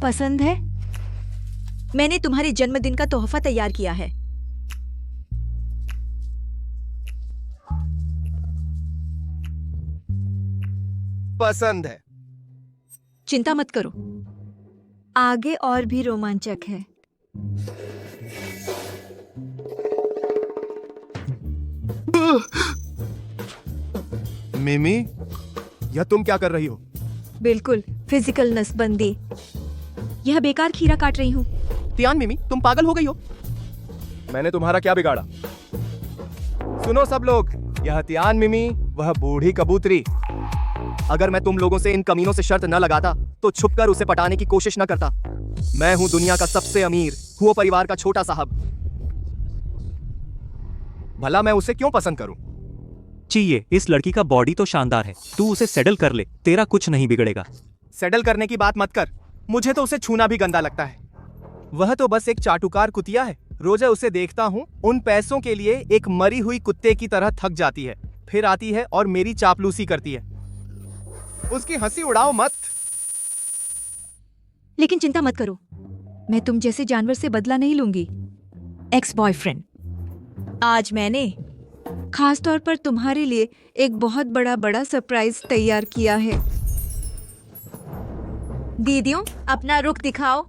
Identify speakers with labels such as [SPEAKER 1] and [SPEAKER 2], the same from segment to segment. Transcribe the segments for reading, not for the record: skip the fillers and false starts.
[SPEAKER 1] पसंद है? मैंने तुम्हारे जन्मदिन का तोहफा तैयार किया है।
[SPEAKER 2] पसंद है।
[SPEAKER 1] चिंता मत करो, आगे और भी रोमांचक है।
[SPEAKER 2] मिमी, यह तुम क्या कर रही हो?
[SPEAKER 1] बिल्कुल फिजिकल नसबंदी। यह बेकार खीरा काट रही हूँ।
[SPEAKER 2] तियान मिमी, तुम पागल हो गई हो? मैंने तुम्हारा क्या बिगाड़ा? सुनो सब लोग, यह तियान मिमी, वह बूढ़ी कबूतरी। अगर मैं तुम लोगों से इन कमीनों से शर्त न लगाता तो छुपकर उसे पटाने की कोशिश न करता। मैं हूं दुनिया का सबसे अमीर हुओ परिवार का छोटा साहब। भला मैं उसे क्यों पसंद करूं?
[SPEAKER 3] चाहिए, इस लड़की का बॉडी तो शानदार है, तू उसे सेटल कर ले, तेरा कुछ नहीं बिगड़ेगा।
[SPEAKER 2] सेटल करने की बात मत कर, मुझे तो उसे छूना भी गंदा लगता है। वह तो बस एक चाटुकार कुतिया है। रोज उसे देखता हूँ, उन पैसों के लिए एक मरी हुई कुत्ते की तरह थक जाती है, फिर आती है और मेरी चापलूसी करती है। उसकी हंसी उड़ाओ मत।
[SPEAKER 1] लेकिन चिंता मत करो, मैं तुम जैसे जानवर से बदला नहीं लूंगी। एक्स बॉयफ्रेंड, आज मैंने खास तौर पर तुम्हारे लिए एक बहुत बड़ा सरप्राइज तैयार किया है। दीदियों, अपना रुख दिखाओ।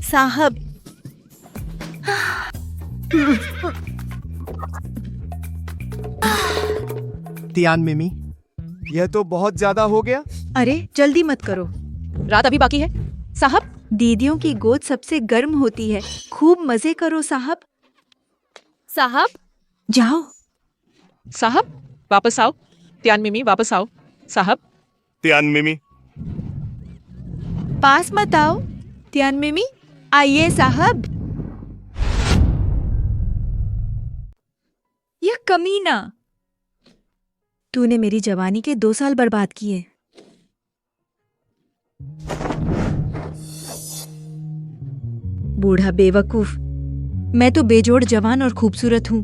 [SPEAKER 1] साहब,
[SPEAKER 2] तियान मिमी, यह तो बहुत ज्यादा हो गया।
[SPEAKER 1] अरे जल्दी मत करो, रात अभी बाकी है। साहब, दीदियों की गोद सबसे गर्म होती है, खूब मजे करो साहब।
[SPEAKER 4] साहब,
[SPEAKER 1] जाओ।
[SPEAKER 4] साहब वापस आओ। तियान मिमी वापस आओ। साहब,
[SPEAKER 2] तियान मिमी,
[SPEAKER 1] पास मत आओ। तियान मिमी, आइए साहब। यह कमीना, तूने मेरी जवानी के 2 साल बर्बाद किए। बूढ़ा बेवकूफ, मैं तो बेजोड़ जवान और खूबसूरत हूं।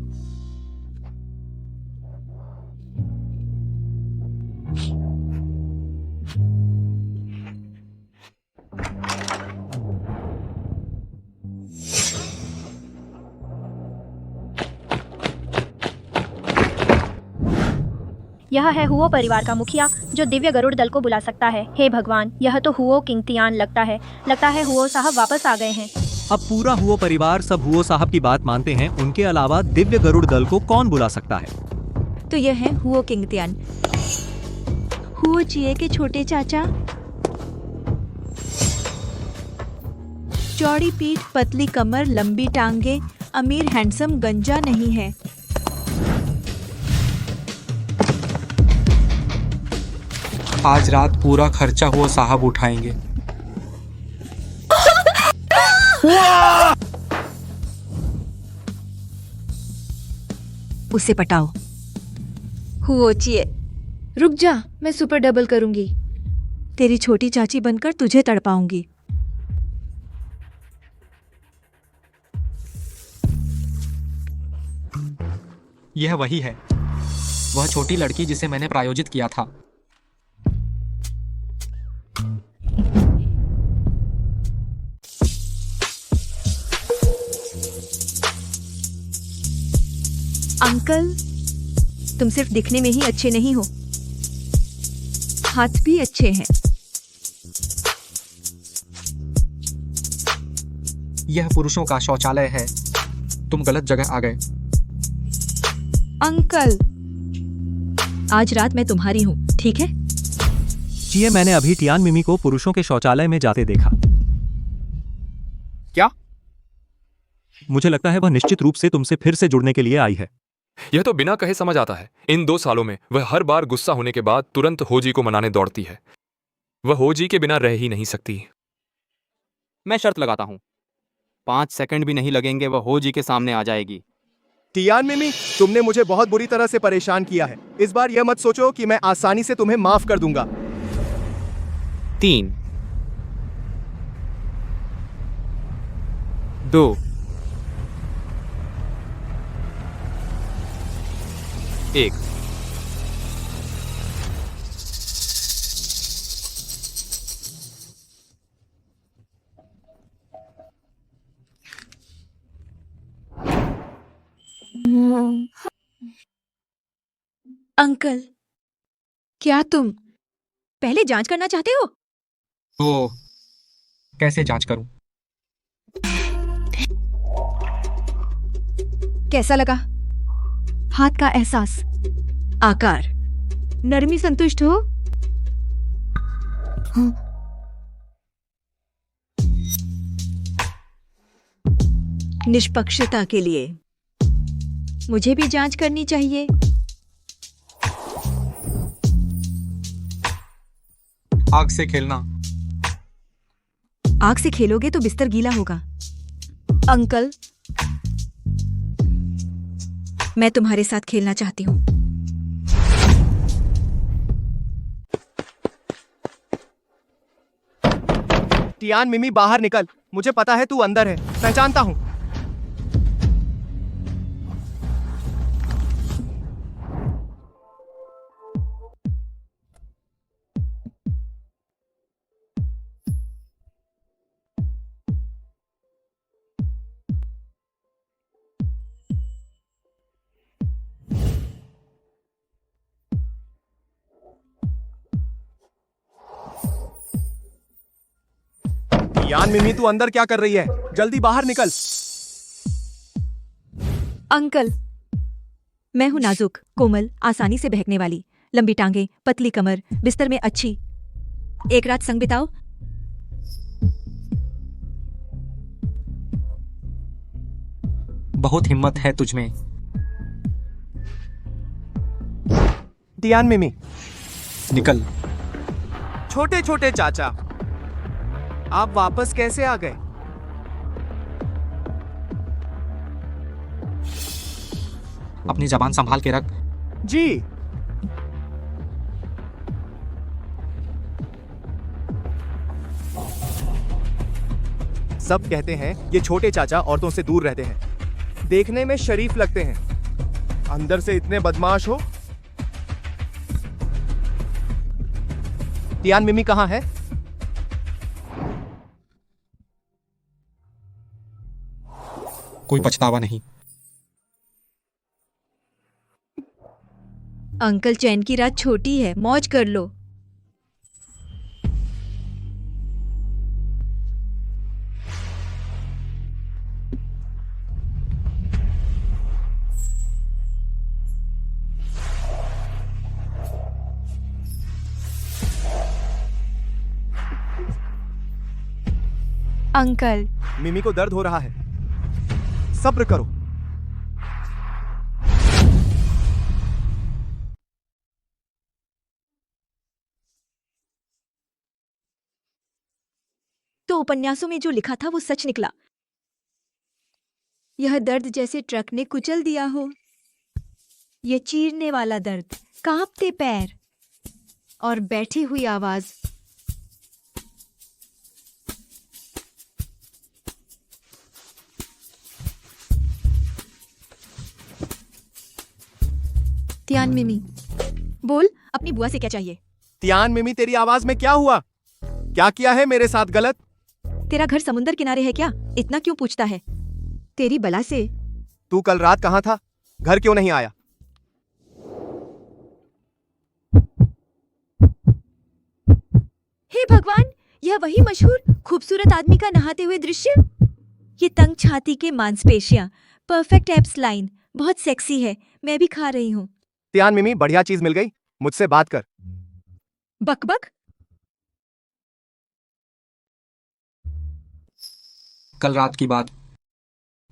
[SPEAKER 5] यह है हुओ परिवार का मुखिया जो दिव्य गरुड़ दल को बुला सकता है। हे भगवान, यह तो हुओ किंग तियान लगता है हुओ साहब वापस आ गए हैं।
[SPEAKER 3] अब पूरा हुओ परिवार सब हुओ साहब की बात मानते हैं, उनके अलावा दिव्य गरुड़ दल को कौन बुला सकता है?
[SPEAKER 1] तो यह है हुओ किंग तियान, हुओ चिए के छोटे चाचा। चौड़ी पीठ, पतली कमर, लंबी टांगे, अमीर, हैंडसम, गंजा नहीं है।
[SPEAKER 6] आज रात पूरा खर्चा हुआ साहब उठाएंगे।
[SPEAKER 1] उसे पटाओ। हुओ चिए, रुक जा, मैं सुपर डबल करूंगी। तेरी छोटी चाची बनकर तुझे तड़पाऊंगी।
[SPEAKER 6] यह वही है, वह छोटी लड़की जिसे मैंने प्रायोजित किया था।
[SPEAKER 1] अंकल, तुम सिर्फ दिखने में ही अच्छे नहीं हो, हाथ भी अच्छे हैं।
[SPEAKER 6] यह पुरुषों का शौचालय है, तुम गलत जगह आ गए।
[SPEAKER 1] अंकल, आज रात मैं तुम्हारी हूँ, ठीक है?
[SPEAKER 3] चाहिए, मैंने अभी तियान मिमी को पुरुषों के शौचालय में जाते देखा।
[SPEAKER 2] क्या?
[SPEAKER 3] मुझे लगता है वह निश्चित रूप से तुमसे फिर से जुड़ने के लिए आई है।
[SPEAKER 7] यह तो बिना कहे समझ आता है। इन 2 सालों में वह हर बार गुस्सा होने के बाद तुरंत होजी को मनाने दौड़ती है। वह होजी के बिना रह ही नहीं सकती।
[SPEAKER 8] मैं शर्त लगाता हूँ, 5 सेकंड भी नहीं लगेंगे, वह होजी के सामने आ जाएगी।
[SPEAKER 2] तियान मिमी, तुमने मुझे बहुत बुरी तरह से परेशान किया है। इस बार यह मत सोचो कि मैं आसानी से तुम्हें माफ कर दूंगा।
[SPEAKER 8] 3, 2,
[SPEAKER 7] 1।
[SPEAKER 1] अंकल, क्या तुम पहले जांच करना चाहते हो?
[SPEAKER 6] तो कैसे जांच करूं?
[SPEAKER 1] कैसा लगा? हाथ का एहसास, आकार, नरमी संतुष्ट हो? निष्पक्षता के लिए मुझे भी जांच करनी चाहिए।
[SPEAKER 6] आग से खेलना।
[SPEAKER 1] आग से खेलोगे तो बिस्तर गीला होगा। अंकल, मैं तुम्हारे साथ खेलना चाहती हूँ।
[SPEAKER 2] टियान मिमी बाहर निकल, मुझे पता है तू अंदर है, पहचानता हूँ। टियान मिमी तू अंदर क्या कर रही है? जल्दी बाहर निकल।
[SPEAKER 1] अंकल, मैं हूं नाजुक, कोमल, आसानी से बहकने वाली, लंबी टांगें, पतली कमर, बिस्तर में अच्छी। एक रात संग बिताओ।
[SPEAKER 6] बहुत हिम्मत है तुझमें।
[SPEAKER 2] टियान मिमी,
[SPEAKER 6] निकल।
[SPEAKER 2] छोटे छोटे चाचा, आप वापस कैसे आ गए?
[SPEAKER 6] अपनी जबान संभाल के रख।
[SPEAKER 2] जी। सब कहते हैं ये छोटे चाचा औरतों से दूर रहते हैं, देखने में शरीफ लगते हैं, अंदर से इतने बदमाश हो। टियान मिमी कहाँ है?
[SPEAKER 6] कोई पछतावा नहीं।
[SPEAKER 1] अंकल, चैन की रात छोटी है, मौज कर लो। अंकल,
[SPEAKER 2] मिमी को दर्द हो रहा है, सब्र करो।
[SPEAKER 1] तो उपन्यासों में जो लिखा था वो सच निकला। यह दर्द जैसे ट्रक ने कुचल दिया हो। यह चीरने वाला दर्द, कांपते पैर और बैठी हुई आवाज। तियान मिमी, बोल, अपनी बुआ से क्या चाहिए?
[SPEAKER 2] टियान मिमी, तेरी आवाज में क्या हुआ? क्या किया है मेरे साथ गलत?
[SPEAKER 1] तेरा घर समुंदर किनारे है क्या? इतना क्यों पूछता है? तेरी बला से।
[SPEAKER 2] तू कल रात कहाँ था? घर क्यों नहीं आया?
[SPEAKER 1] हे भगवान, यह वही मशहूर खूबसूरत आदमी का नहाते हुए दृश्य। ये तंग छाती के मांसपेशियां, परफेक्ट एब्स लाइन, बहुत सेक्सी है। मैं भी खा रही हूँ।
[SPEAKER 2] टियान मिमी, बढ़िया चीज मिल गई, मुझसे बात कर।
[SPEAKER 1] बकबक।
[SPEAKER 6] कल रात की बात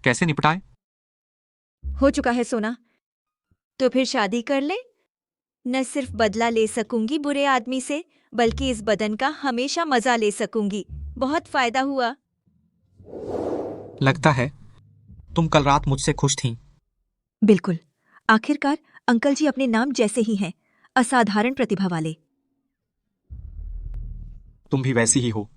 [SPEAKER 6] कैसे निपटाए?
[SPEAKER 1] हो चुका है सोना, तो फिर शादी कर ले। न सिर्फ बदला ले सकूंगी बुरे आदमी से, बल्कि इस बदन का हमेशा मजा ले सकूंगी। बहुत फायदा हुआ।
[SPEAKER 6] लगता है तुम कल रात मुझसे खुश थीं।
[SPEAKER 1] बिल्कुल। आखिरकार अंकल जी अपने नाम जैसे ही हैं, असाधारण प्रतिभा वाले।
[SPEAKER 6] तुम भी वैसी ही हो।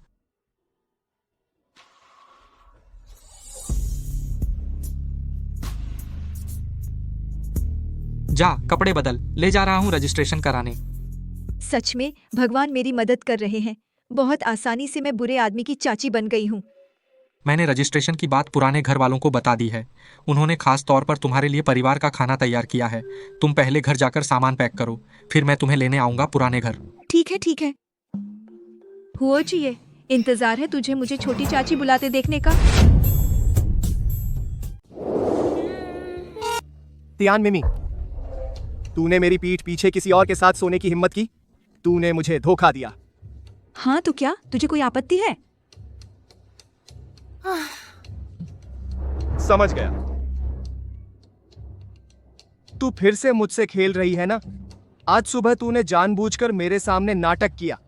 [SPEAKER 6] जा कपड़े बदल, ले जा रहा हूँ रजिस्ट्रेशन कराने।
[SPEAKER 1] सच में भगवान मेरी मदद कर रहे हैं। बहुत आसानी से मैं बुरे आदमी की चाची बन गई हूँ।
[SPEAKER 6] मैंने रजिस्ट्रेशन की बात पुराने घर वालों को बता दी है। उन्होंने खास तौर पर तुम्हारे लिए परिवार का खाना तैयार किया है। तुम पहले घर जाकर सामान पैक करो, फिर मैं तुम्हें लेने आऊंगा पुराने घर।
[SPEAKER 1] ठीक है ठीक है। हुओ चाहिए, इंतजार है तुझे मुझे छोटी चाची बुलाते देखने का।
[SPEAKER 2] तियान मिमी, तूने मेरी पीठ पीछे किसी और के साथ सोने की हिम्मत की। तूने मुझे धोखा दिया।
[SPEAKER 1] हाँ तो क्या तुझे कोई आपत्ति है?
[SPEAKER 2] समझ गया। तू फिर से मुझसे खेल रही है ना। आज सुबह तूने जानबूझकर मेरे सामने नाटक किया।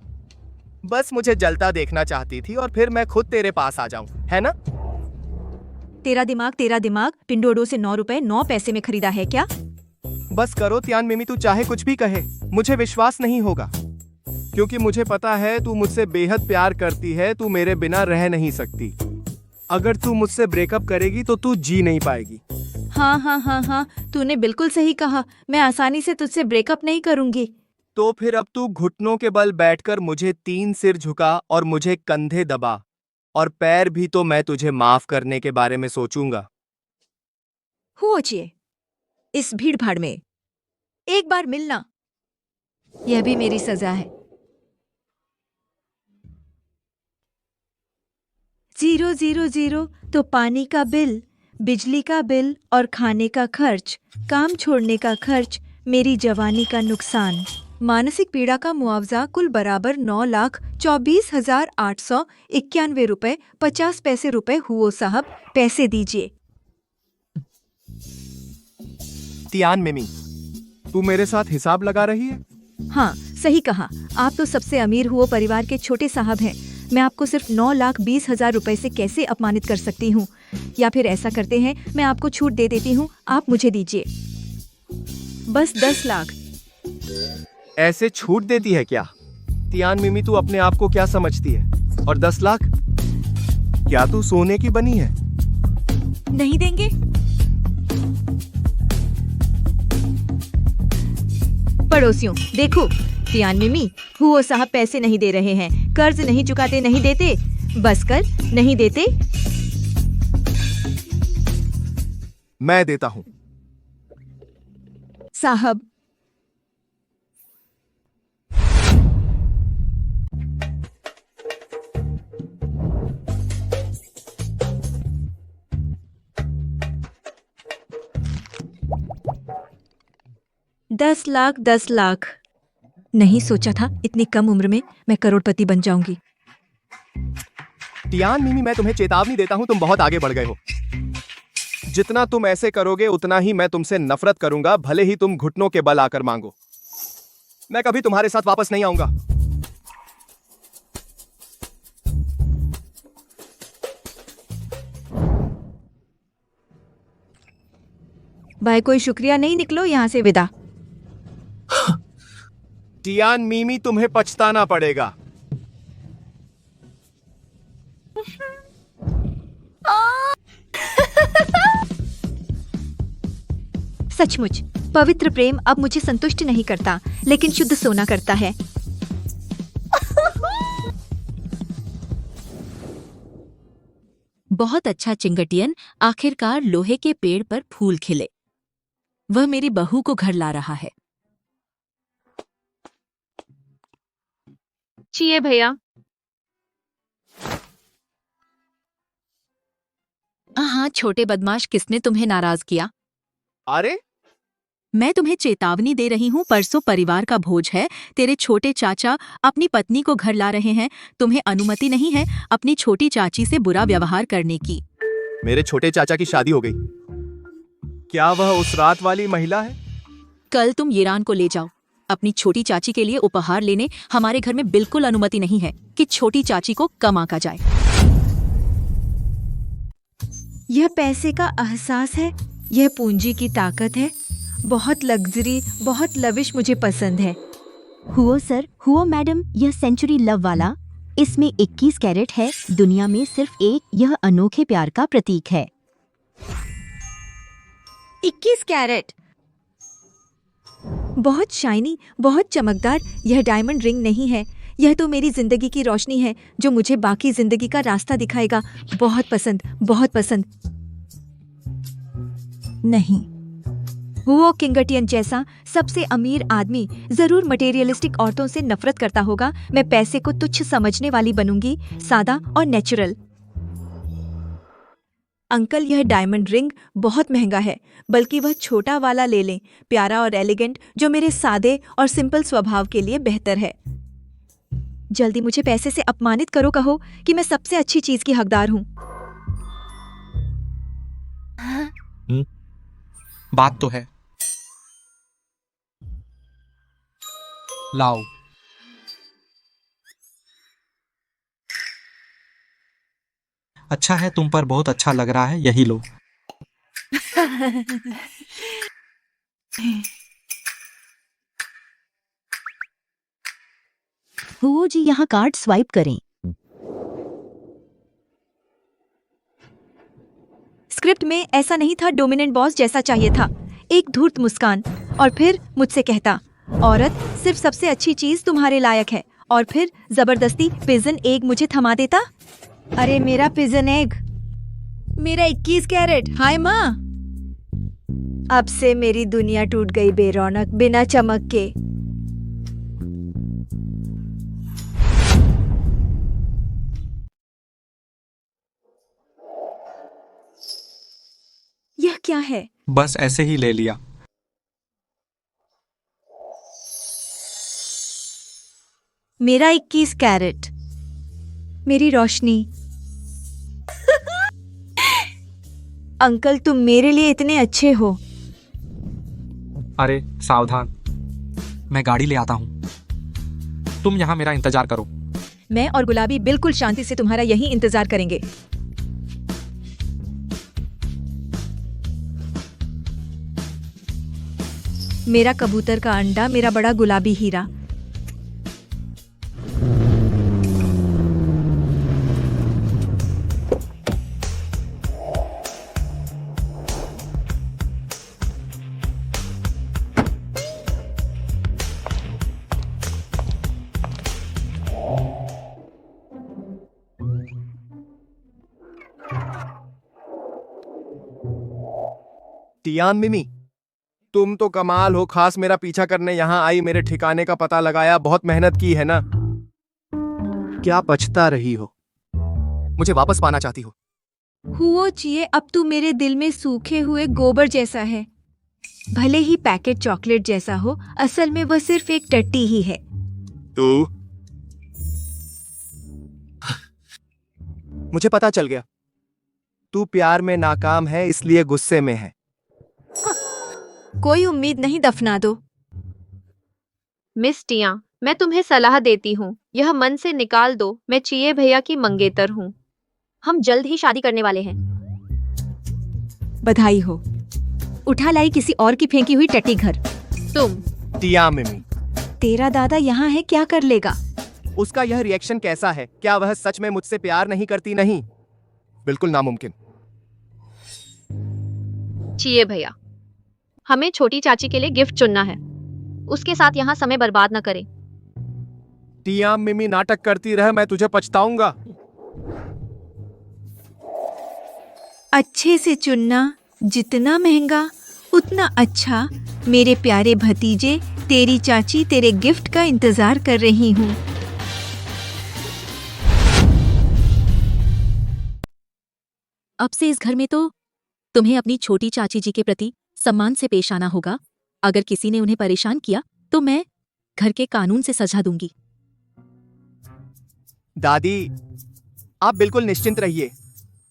[SPEAKER 2] बस मुझे जलता देखना चाहती थी और फिर मैं खुद तेरे पास आ जाऊं, है ना?
[SPEAKER 1] तेरा दिमाग पिंडोडो से 9 रुपए 9 पैसे में खरीदा है क्या?
[SPEAKER 2] बस करो तियान मिमी, तू चाहे कुछ भी कहे, मुझे विश्वास नहीं होगा। क्योंकि मुझे पता है तू मुझसे बेहद प्यार करती है। तू मेरे बिना रह नहीं सकती। अगर तू मुझसे ब्रेकअप करेगी तो तू जी नहीं पाएगी।
[SPEAKER 1] हाँ, तूने बिल्कुल सही कहा। मैं आसानी से तुझसे ब्रेकअप नहीं करूंगी।
[SPEAKER 2] तो फिर अब तू घुटनों के बल बैठकर मुझे 3 सिर झुका और मुझे कंधे दबा, और पैर भी तो मैं तुझे माफ करने के बारे में सोचूंगा।
[SPEAKER 1] हुओ चाहिए, इस भीड़ भाड़ में एक बार मिलना, यह भी मेरी सजा है। 000 तो पानी का बिल, बिजली का बिल और खाने का खर्च, काम छोड़ने का खर्च, मेरी जवानी का नुकसान, मानसिक पीड़ा का मुआवजा कुल बराबर 9,24,891 रुपए 50 पैसे रुपए। हुओ साहब, पैसे दीजिए।
[SPEAKER 2] तियान मिमी, तू मेरे साथ हिसाब लगा रही है?
[SPEAKER 1] हाँ सही कहा। आप तो सबसे अमीर हुओ परिवार के छोटे साहब हैं। मैं आपको सिर्फ 9,20,000 रुपए से कैसे अपमानित कर सकती हूँ? या फिर ऐसा करते हैं, मैं आपको छूट दे देती हूँ, आप मुझे दीजिए बस 10 लाख।
[SPEAKER 2] ऐसे छूट देती है क्या? तियान मिमी, तू अपने आप को क्या समझती है? और 10 लाख? क्या तू सोने की बनी है?
[SPEAKER 1] नहीं देंगे? पड़ोसियों देखो, तियान मिमी, हुओ साहब पैसे नहीं दे रहे हैं। कर्ज नहीं चुकाते, नहीं देते, बस कर नहीं देते।
[SPEAKER 2] मैं देता हूं।
[SPEAKER 1] साहब, दस लाख। नहीं सोचा था इतनी कम उम्र में मैं करोड़पति बन जाऊंगी।
[SPEAKER 2] तियान मिमी, मैं तुम्हें चेतावनी देता हूं, तुम बहुत आगे बढ़ गए हो। जितना तुम ऐसे करोगे उतना ही मैं तुमसे नफरत करूंगा, भले ही तुम घुटनों के बल आकर मांगो। मैं कभी तुम्हारे साथ वापस नहीं आऊंगा।
[SPEAKER 1] भाई कोई शुक्रिया नहीं, निकलो यहाँ से, विदा।
[SPEAKER 2] तियान मिमी, तुम्हें पछताना पड़ेगा।
[SPEAKER 1] सचमुच पवित्र प्रेम अब मुझे संतुष्ट नहीं करता, लेकिन शुद्ध सोना करता है।
[SPEAKER 9] बहुत अच्छा चिंगटियन, आखिरकार लोहे के पेड़ पर फूल खिले। वह मेरी बहू को घर ला रहा है।
[SPEAKER 4] चाहिए भैया।
[SPEAKER 9] हाँ छोटे बदमाश, किसने तुम्हें नाराज किया?
[SPEAKER 2] अरे
[SPEAKER 9] मैं तुम्हें चेतावनी दे रही हूँ, परसों परिवार का भोज है। तेरे छोटे चाचा अपनी पत्नी को घर ला रहे हैं। तुम्हें अनुमति नहीं है अपनी छोटी चाची से बुरा व्यवहार करने की।
[SPEAKER 2] मेरे छोटे चाचा की शादी हो गई। क्या वह उस रात वाली महिला है?
[SPEAKER 9] कल तुम ईरान को ले जाओ। अपनी छोटी चाची के लिए उपहार लेने हमारे घर में बिल्कुल अनुमति नहीं है कि छोटी चाची को कम आंका जाए।
[SPEAKER 1] यह पैसे का एहसास है, यह पूंजी की ताकत है। बहुत लग्जरी, बहुत लविश मुझे पसंद है।
[SPEAKER 10] हुओ सर, हुओ मैडम, यह सेंचुरी लव वाला, इसमें 21 कैरेट है। दुनिया में सिर्फ एक, यह अनोखे प्यार का प्रतीक है।
[SPEAKER 1] 21 कैरेट? बहुत शाइनी, बहुत चमकदार। यह डायमंड रिंग नहीं है, यह तो मेरी जिंदगी की रोशनी है जो मुझे बाकी जिंदगी का रास्ता दिखाएगा। बहुत पसंद, बहुत पसंद। नहीं, वो किंगटियन जैसा सबसे अमीर आदमी जरूर मटेरियलिस्टिक औरतों से नफरत करता होगा। मैं पैसे को तुच्छ समझने वाली बनूंगी, सादा और नेचुरल। अंकल, यह डायमंड रिंग बहुत महंगा है, बल्कि वह छोटा वाला ले लें, प्यारा और एलिगेंट, जो मेरे सादे और सिंपल स्वभाव के लिए बेहतर है। जल्दी मुझे पैसे से अपमानित करो, कहो कि मैं सबसे अच्छी चीज की हकदार हूँ।
[SPEAKER 6] बात तो है। लाओ। अच्छा है, तुम पर बहुत अच्छा लग रहा है, यही लो।
[SPEAKER 10] हुओ जी, यहाँ कार्ड स्वाइप करें।
[SPEAKER 1] स्क्रिप्ट में ऐसा नहीं था, डोमिनेंट बॉस जैसा चाहिए था। एक धूर्त मुस्कान, और फिर मुझसे कहता, औरत सिर्फ सबसे अच्छी चीज तुम्हारे लायक है, और फिर जबरदस्ती पिजन एग मुझे थमा देता। अरे मेरा पिजन एग, मेरा 21 कैरेट। हाय माँ, अब से मेरी दुनिया टूट गई बेरौनक, बिना चमक के। यह क्या है?
[SPEAKER 6] बस ऐसे ही ले लिया।
[SPEAKER 1] मेरा 21 कैरेट, मेरी रोशनी। अंकल, तुम मेरे लिए इतने अच्छे हो।
[SPEAKER 6] अरे सावधान, मैं गाड़ी ले आता हूँ, तुम यहाँ मेरा इंतजार करो।
[SPEAKER 1] मैं और गुलाबी बिल्कुल शांति से तुम्हारा यही इंतजार करेंगे। मेरा कबूतर का अंडा, मेरा बड़ा गुलाबी हीरा।
[SPEAKER 2] टियान मिमी, तुम तो कमाल हो, खास मेरा पीछा करने यहाँ आई, मेरे ठिकाने का पता लगाया, बहुत मेहनत की है ना? क्या पछता रही हो? मुझे वापस पाना चाहती हो?
[SPEAKER 1] हुओ चिए, अब तू मेरे दिल में सूखे हुए गोबर जैसा है। भले ही पैकेट चॉकलेट जैसा हो, असल में वह सिर्फ एक टट्टी ही है।
[SPEAKER 2] तू मुझे पता चल गया, तू प्यार में नाकाम है, इसलिए गुस्से में है।
[SPEAKER 1] कोई उम्मीद नहीं, दफना दो।
[SPEAKER 5] मिस टिया, मैं तुम्हें सलाह देती हूँ, यह मन से निकाल दो, मैं चिए भैया की मंगेतर हूँ। हम जल्द ही शादी करने वाले हैं।
[SPEAKER 1] बधाई हो। उठा लाई किसी और की फेंकी हुई टट्टी घर।
[SPEAKER 5] तुम
[SPEAKER 2] टिया मिमी,
[SPEAKER 1] तेरा दादा यहाँ है, क्या कर लेगा?
[SPEAKER 2] उसका यह रिएक्शन कैसा है? क्या वह सच में मुझसे प्यार नहीं करती? नहीं, बिल्कुल नामुमकिन।
[SPEAKER 5] चिए भैया, हमें छोटी चाची के लिए गिफ्ट चुनना है, उसके साथ यहाँ समय बर्बाद न करें।
[SPEAKER 2] टिया मिमी, नाटक करती रह, मैं तुझे पछताऊंगा।
[SPEAKER 1] अच्छे से चुनना, जितना महंगा उतना अच्छा। मेरे प्यारे भतीजे, तेरी चाची तेरे गिफ्ट का इंतजार कर रही हूँ।
[SPEAKER 9] अब से इस घर में तो तुम्हें अपनी छोटी चाची जी के प्रति सम्मान से पेश आना होगा। अगर किसी ने उन्हें परेशान किया तो मैं घर के कानून से सजा दूंगी।
[SPEAKER 2] दादी, आप बिल्कुल निश्चिंत रहिए,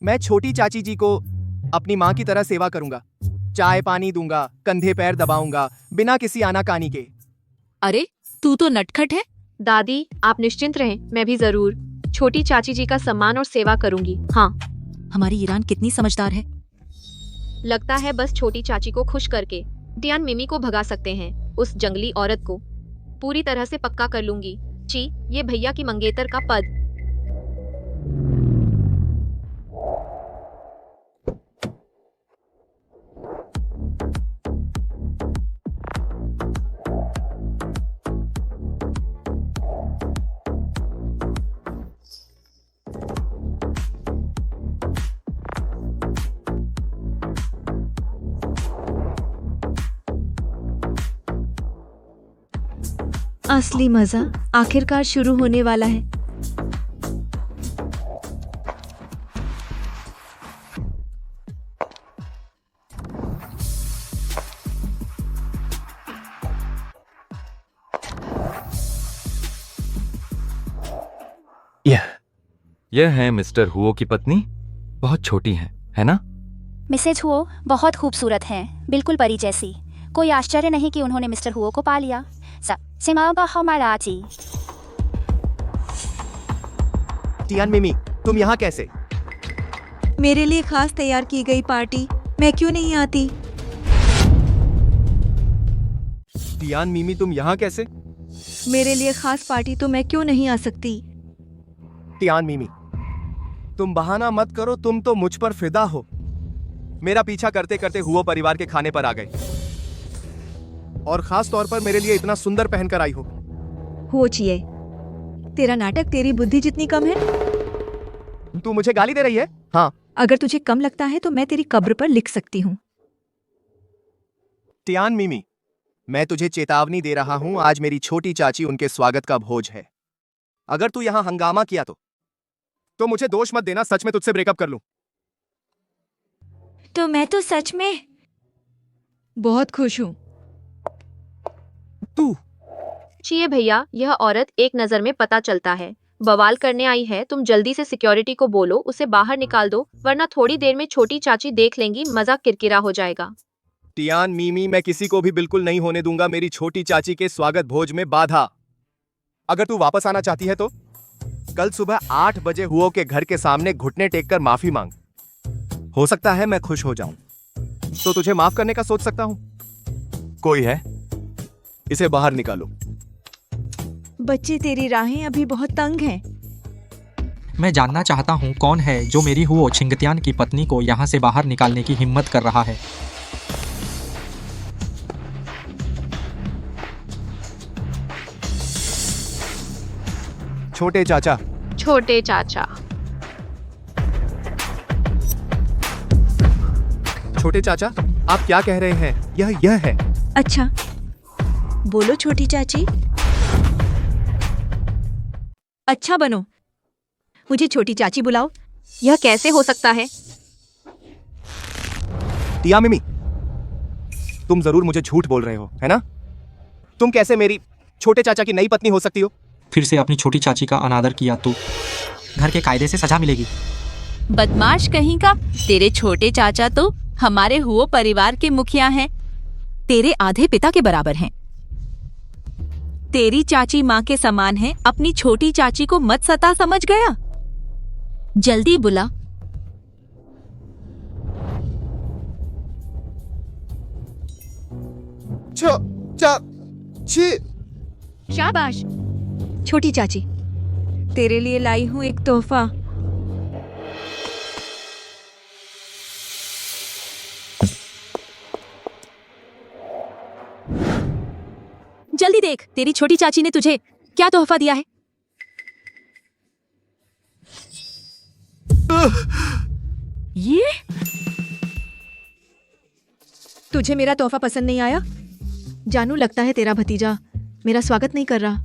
[SPEAKER 2] मैं छोटी चाची जी को अपनी माँ की तरह सेवा करूंगा। चाय पानी दूंगा, कंधे पैर दबाऊंगा, बिना किसी आनाकानी के।
[SPEAKER 9] अरे तू तो नटखट है।
[SPEAKER 5] दादी, आप निश्चिंत रहें, मैं भी जरूर छोटी चाची जी का सम्मान और सेवा करूंगी। हाँ,
[SPEAKER 9] हमारी ईरान कितनी समझदार है।
[SPEAKER 5] लगता है बस छोटी चाची को खुश करके टियान मिमी को भगा सकते हैं। उस जंगली औरत को पूरी तरह से पक्का कर लूंगी। ची, ये भैया की मंगेतर का पद।
[SPEAKER 1] असली मजा आखिरकार शुरू होने वाला है।
[SPEAKER 3] यह है मिस्टर हुओ की पत्नी, बहुत छोटी है ना?
[SPEAKER 10] मिसेज हुओ बहुत खूबसूरत हैं, बिल्कुल परी जैसी। कोई आश्चर्य नहीं कि उन्होंने मिस्टर हुओ को पा लिया।
[SPEAKER 2] टियान मिमी, तुम यहाँ कैसे?
[SPEAKER 1] मेरे लिए खास तैयार की गई पार्टी, मैं क्यों नहीं आती?
[SPEAKER 2] टियान मिमी, तुम यहाँ कैसे?
[SPEAKER 1] मेरे लिए खास पार्टी तो मैं क्यों नहीं आ सकती?
[SPEAKER 2] टियान मिमी, तुम बहाना मत करो, तुम तो मुझ पर फिदा हो। मेरा पीछा करते करते हुओ परिवार के खाने पर आ गए और खास तौर पर मेरे लिए इतना सुंदर पहनकर आई हो
[SPEAKER 1] चिए, तेरा नाटक तेरी बुद्धि जितनी कम है।
[SPEAKER 2] तू मुझे गाली दे रही है? हाँ।
[SPEAKER 1] अगर तुझे कम लगता है तो मैं तेरी कब्र पर लिख सकती हूँ।
[SPEAKER 2] टियान मिमी, मैं तुझे चेतावनी दे रहा हूँ, आज मेरी छोटी चाची उनके स्वागत का भोज है। अगर तू यहाँ हंगामा किया तो मुझे दोष मत देना, सच में तुझसे ब्रेकअप कर लूं।
[SPEAKER 1] तो मैं तो सच में बहुत खुश हूँ।
[SPEAKER 2] तू
[SPEAKER 5] चिए भैया, यह औरत एक नजर में पता चलता है बवाल करने आई है। तुम जल्दी से सिक्योरिटी को बोलो, उसे बाहर निकाल दो, वरना थोड़ी देर में छोटी चाची देख लेंगी, मजा किरकिरा हो जाएगा।
[SPEAKER 2] टियान मिमी, मैं किसी को भी बिल्कुल नहीं होने दूंगा मेरी छोटी चाची के स्वागत भोज में बाधा। अगर तू वापस आना चाहती है तो कल सुबह 8 बजे हुओ के घर के सामने घुटने टेककर माफी मांग। हो सकता है मैं खुश हो जाऊं, तो तुझे माफ करने का सोच सकता हूं। कोई है? इसे बाहर निकालो।
[SPEAKER 1] बच्चे, तेरी राहें अभी बहुत तंग हैं।
[SPEAKER 6] मैं जानना चाहता हूँ कौन है जो मेरी हुओ छिंगतियान की पत्नी को यहाँ से बाहर निकालने की हिम्मत कर रहा है।
[SPEAKER 2] छोटे चाचा।
[SPEAKER 5] छोटे चाचा।
[SPEAKER 2] छोटे चाचा, आप क्या कह रहे हैं? यह है।
[SPEAKER 1] अच्छा, बोलो छोटी चाची। अच्छा बनो, मुझे छोटी चाची बुलाओ।
[SPEAKER 5] यह कैसे हो सकता है?
[SPEAKER 2] टिया मिमी, तुम जरूर मुझे झूठ बोल रहे हो, है ना? तुम कैसे मेरी छोटे चाचा की नई पत्नी हो सकती हो?
[SPEAKER 6] फिर से अपनी छोटी चाची का अनादर किया तो घर के कायदे से सजा मिलेगी।
[SPEAKER 9] बदमाश कहीं का, तेरे छोटे चाचा तो हमारे हुओ परिवार के मुखिया हैं। तेरे आधे पिता के बराबर हैं। तेरी चाची माँ के समान है, अपनी छोटी चाची को मत सता, समझ गया? जल्दी बुला।
[SPEAKER 1] शाबाश छोटी चाची, तेरे लिए लाई हूँ एक तोहफा।
[SPEAKER 9] जल्दी देख, तेरी छोटी चाची ने तुझे क्या तोहफा दिया है। ये
[SPEAKER 1] तुझे मेरा तोहफा पसंद नहीं आया? जानू, लगता है तेरा भतीजा मेरा स्वागत नहीं कर रहा।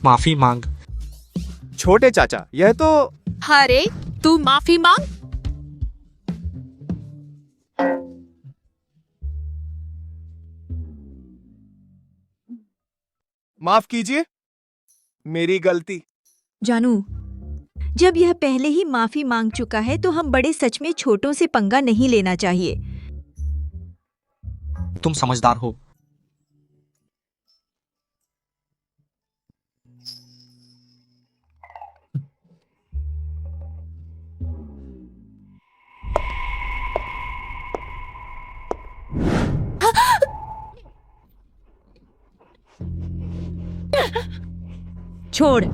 [SPEAKER 6] माफी मांग।
[SPEAKER 2] छोटे चाचा, यह तो
[SPEAKER 9] अरे तू माफी मांग।
[SPEAKER 2] माफ कीजिए, मेरी गलती।
[SPEAKER 1] जानू, जब यह पहले ही माफी मांग चुका है तो हम बड़े सच में छोटों से पंगा नहीं लेना चाहिए।
[SPEAKER 6] तुम समझदार हो।
[SPEAKER 1] छोड़।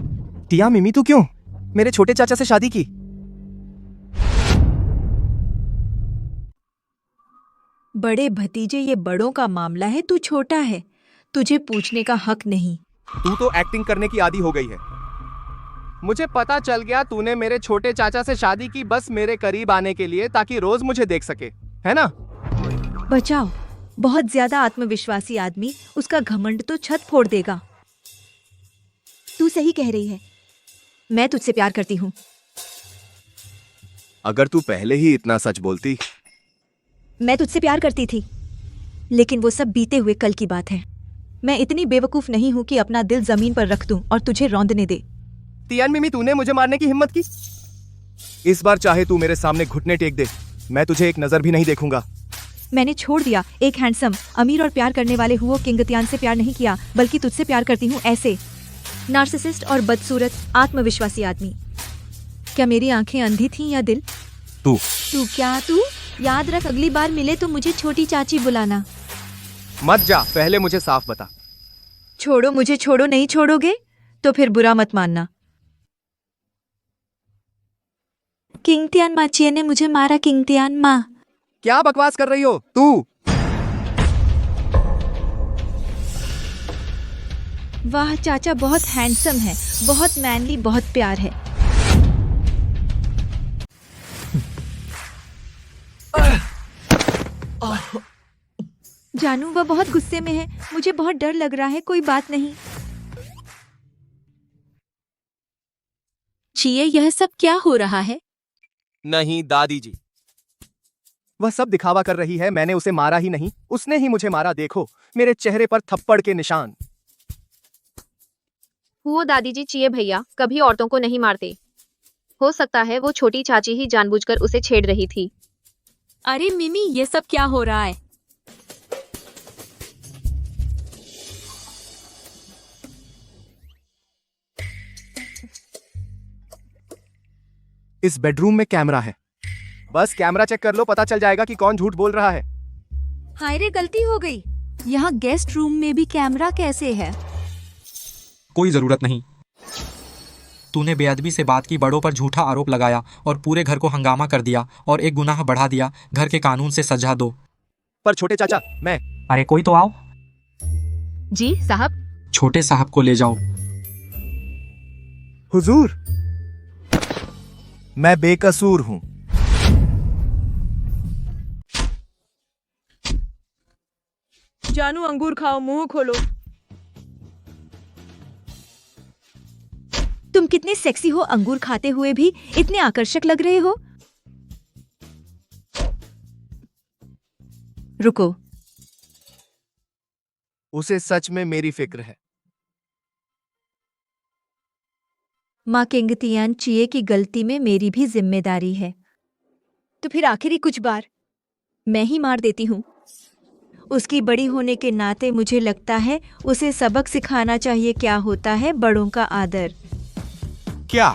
[SPEAKER 2] टिया मिमी, तू क्यों मेरे छोटे चाचा से शादी की?
[SPEAKER 1] बड़े भतीजे, ये बड़ों का मामला है, तू छोटा है, तुझे पूछने का हक नहीं।
[SPEAKER 2] तू तो एक्टिंग करने की आदी हो गई है। मुझे पता चल गया तूने मेरे छोटे चाचा से शादी की बस मेरे करीब आने के लिए, ताकि रोज मुझे देख सके, है ना?
[SPEAKER 1] बचाओ, बहुत ज्यादा आत्मविश्वासी आदमी उसका घमंड तो छत फोड़ देगा। तू सही कह रही है, मैं तुझसे प्यार करती हूँ।
[SPEAKER 2] अगर तू पहले ही इतना सच बोलती।
[SPEAKER 1] मैं तुझसे प्यार करती थी, लेकिन वो सब बीते हुए कल की बात है। मैं इतनी बेवकूफ नहीं हूं कि अपना दिल जमीन पर रख दूं और तुझे रौंदने दे।
[SPEAKER 2] तियान मिमी, तूने मुझे मारने की हिम्मत की। इस बार चाहे तू मेरे सामने घुटने टेक दे, मैं तुझे एक नजर भी नहीं देखूंगा।
[SPEAKER 1] मैंने छोड़ दिया एक हैंडसम, अमीर और प्यार करने वाले हुओ किंग तियान से प्यार नहीं किया, बल्कि तुझसे प्यार करती हूँ। ऐसे नार्सिसिस्ट और बदसूरत आत्मविश्वासी आदमी। क्या मेरी आंखें अंधी थीं या दिल?
[SPEAKER 2] तू
[SPEAKER 1] तू याद रख, अगली बार मिले तो मुझे छोटी चाची बुलाना।
[SPEAKER 2] मत जा, पहले मुझे साफ बता।
[SPEAKER 1] छोड़ो मुझे, छोड़ो। नहीं छोड़ोगे तो फिर बुरा मत मानना। किंग तियान माचिए ने मुझे मारा। किंग तियान माँ।
[SPEAKER 2] क्या बकवास कर रही हो तू?
[SPEAKER 1] वाह चाचा, बहुत हैंडसम है, बहुत मैनली, बहुत प्यार है। जानू वह बहुत गुस्से में है, मुझे बहुत डर लग रहा है। कोई बात नहीं।
[SPEAKER 9] चिए, यह सब क्या हो रहा है?
[SPEAKER 2] नहीं दादी जी, वह सब दिखावा कर रही है। मैंने उसे मारा ही नहीं, उसने ही मुझे मारा। देखो मेरे चेहरे पर थप्पड़ के निशान।
[SPEAKER 5] वो दादी जी, चिए भैया कभी औरतों को नहीं मारते। हो सकता है वो छोटी चाची ही जानबूझकर उसे छेड़ रही थी।
[SPEAKER 9] अरे मिमी, ये सब क्या हो रहा है?
[SPEAKER 2] इस बेडरूम में कैमरा है, बस कैमरा चेक कर लो, पता चल जाएगा कि कौन झूठ बोल रहा है।
[SPEAKER 1] हाय रे, गलती हो गई। यहाँ गेस्ट रूम में भी कैमरा कैसे है?
[SPEAKER 6] कोई जरूरत नहीं। तूने बेअदबी से बात की, बड़ों पर झूठा आरोप लगाया और पूरे घर को हंगामा कर दिया और एक गुनाह बढ़ा दिया। घर के कानून से सजा दो।
[SPEAKER 2] पर छोटे चाचा, मैं।
[SPEAKER 6] अरे कोई तो आओ।
[SPEAKER 9] जी साहब।
[SPEAKER 6] छोटे साहब को ले जाओ।
[SPEAKER 2] हुजूर, मैं बेकसूर हूं।
[SPEAKER 1] जानू अंगूर खाओ, मुंह खोलो। तुम कितने सेक्सी हो, अंगूर खाते हुए भी इतने आकर्षक लग रहे हो। रुको,
[SPEAKER 2] उसे सच में मेरी फिक्र है।
[SPEAKER 1] माँ किंग तियान चिए की गलती में मेरी भी जिम्मेदारी है। तो फिर आखिरी कुछ बार मैं ही मार देती हूँ। उसकी बड़ी होने के नाते मुझे लगता है उसे सबक सिखाना चाहिए क्या होता है बड़ों का आदर।
[SPEAKER 2] क्या?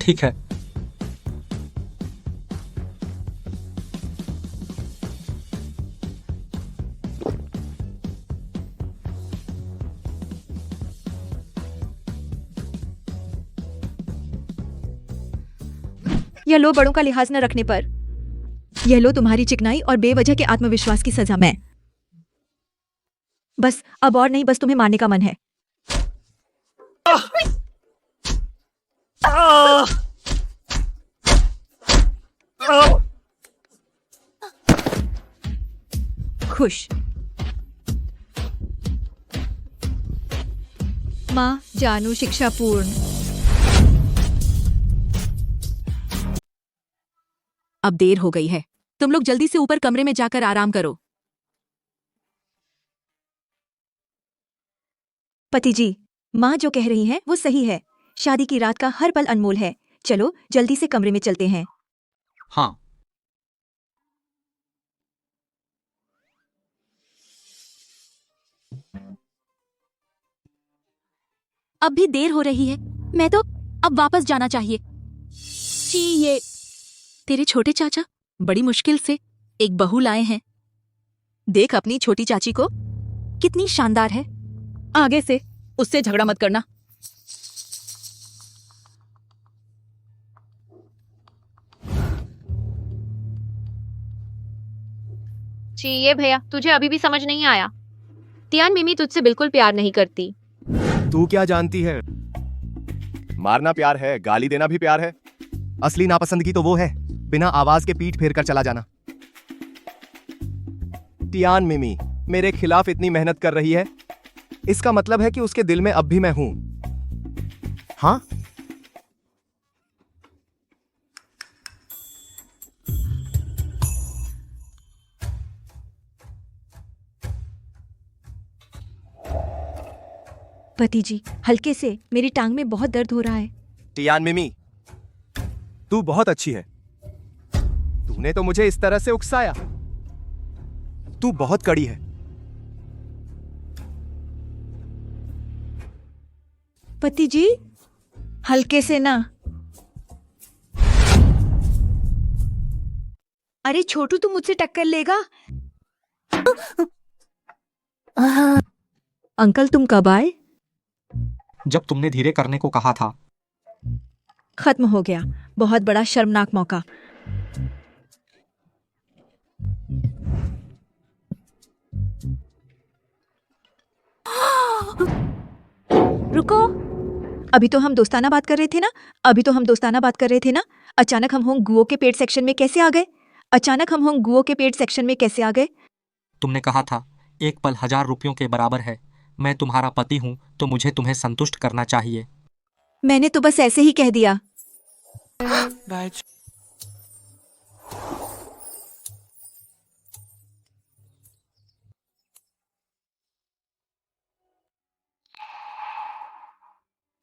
[SPEAKER 6] ठीक है।
[SPEAKER 1] यह लो बड़ों का लिहाज न रखने पर। यह लो तुम्हारी चिकनाई और बेवजह के आत्मविश्वास की सजा। मैं बस अब और नहीं, बस तुम्हें मारने का मन है। खुश? माँ, जानू शिक्षा पूर्ण।
[SPEAKER 9] अब देर हो गई है, तुम लोग जल्दी से ऊपर कमरे में जाकर आराम करो।
[SPEAKER 1] पति जी, माँ जो कह रही हैं वो सही है। शादी की रात का हर पल अनमोल है। चलो जल्दी से कमरे में चलते हैं।
[SPEAKER 6] हाँ।
[SPEAKER 9] अब भी देर हो रही है, मैं तो अब वापस जाना चाहिए। ये तेरे छोटे चाचा बड़ी मुश्किल से एक बहू लाए हैं। देख अपनी छोटी चाची को, कितनी शानदार है। आगे से उससे झगड़ा मत करना।
[SPEAKER 5] चिए भैया, तुझे अभी भी समझ नहीं आया? तियान मिमी तुझसे बिल्कुल प्यार नहीं करती।
[SPEAKER 2] तू क्या जानती है? मारना प्यार है, गाली देना भी प्यार है। असली नापसंदगी तो वो है बिना आवाज के पीठ फेर कर चला जाना। टियान मिमी मेरे खिलाफ इतनी मेहनत कर रही है, इसका मतलब है कि उसके दिल में अब भी मैं हूं। हाँ,
[SPEAKER 1] पति जी, हल्के से, मेरी टांग में बहुत दर्द हो रहा है।
[SPEAKER 2] टियान मिमी, तू बहुत अच्छी है। तूने तो मुझे इस तरह से उकसाया। तू बहुत कड़ी है।
[SPEAKER 1] पति जी, हल्के से ना। अरे छोटू, तू मुझसे टक्कर लेगा। अंकल, तुम कब आए?
[SPEAKER 6] जब तुमने धीरे करने को कहा था।
[SPEAKER 1] खत्म हो गया, बहुत बड़ा शर्मनाक मौका। रुको, अभी तो हम दोस्ताना बात कर रहे थे ना? अचानक हम होंग गुओ के पेट सेक्शन में कैसे आ गए?
[SPEAKER 6] तुमने कहा था एक पल 1000 रुपयों के बराबर है। मैं तुम्हारा पति हूँ तो मुझे तुम्हें संतुष्ट करना चाहिए।
[SPEAKER 1] मैंने तो बस ऐसे ही कह दिया।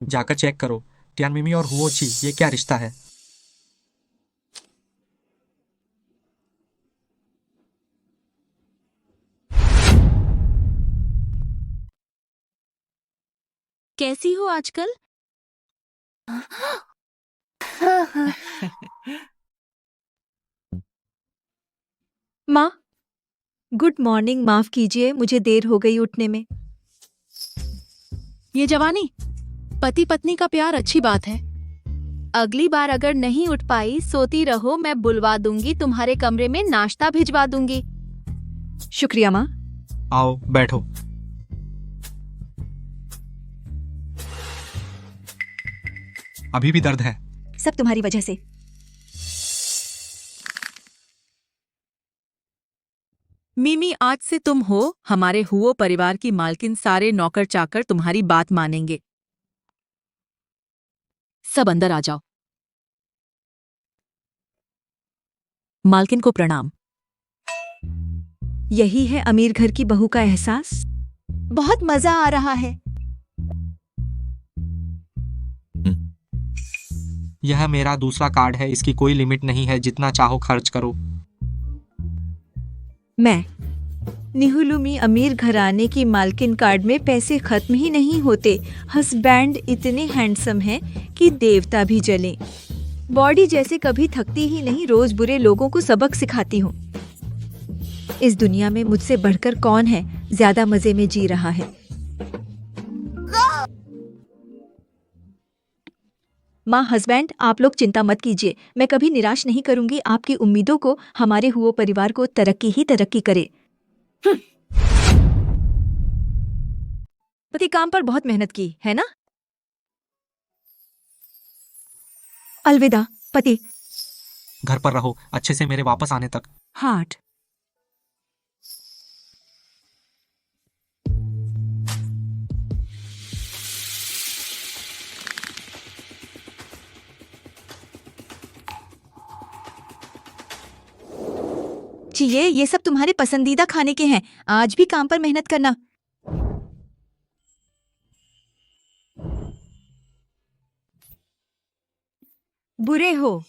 [SPEAKER 6] जाकर चेक करो, टियान मिमी और हुओ ची, ये क्या रिश्ता है?
[SPEAKER 9] कैसी हो आजकल?
[SPEAKER 1] माँ, गुड मॉर्निंग। माफ कीजिए, मुझे देर हो गई उठने में।
[SPEAKER 9] ये जवानी, पति पत्नी का प्यार अच्छी बात है। अगली बार अगर नहीं उठ पाई, सोती रहो, मैं बुलवा दूंगी, तुम्हारे कमरे में नाश्ता भिजवा दूंगी।
[SPEAKER 1] शुक्रिया माँ।
[SPEAKER 6] आओ बैठो। अभी भी दर्द है?
[SPEAKER 1] सब तुम्हारी वजह से।
[SPEAKER 9] मिमी, आज से तुम हो हमारे हुओ परिवार की मालकिन। सारे नौकर चाकर तुम्हारी बात मानेंगे। सब अंदर आ जाओ। मालकिन को प्रणाम।
[SPEAKER 1] यही है अमीर घर की बहू का एहसास। बहुत मजा आ रहा है।
[SPEAKER 6] यह मेरा दूसरा कार्ड है, इसकी कोई लिमिट नहीं है, जितना चाहो खर्च करो।
[SPEAKER 1] मैं निहुलुमी अमीर घराने की मालकिन कार्ड में पैसे खत्म ही नहीं होते। हस्बैंड इतने हैंडसम हैं कि देवता भी जले। बॉडी जैसे कभी थकती ही नहीं, रोज बुरे लोगों को सबक सिखाती हूँ। इस दुनिया में मुझसे बढ़कर कौन है ज्यादा मजे में जी रहा है? माँ, हस्बैंड, आप लोग चिंता मत कीजिए, मैं कभी निराश नहीं करूंगी आपकी उम्मीदों को। हमारे हुओ परिवार को तरक्की ही तरक्की करे। पति काम पर बहुत मेहनत की है ना? अलविदा पति।
[SPEAKER 6] घर पर रहो अच्छे से मेरे वापस आने तक।
[SPEAKER 1] हार्ट। चाहिए, ये सब तुम्हारे पसंदीदा खाने के हैं। आज भी काम पर मेहनत करना। बुरे हो।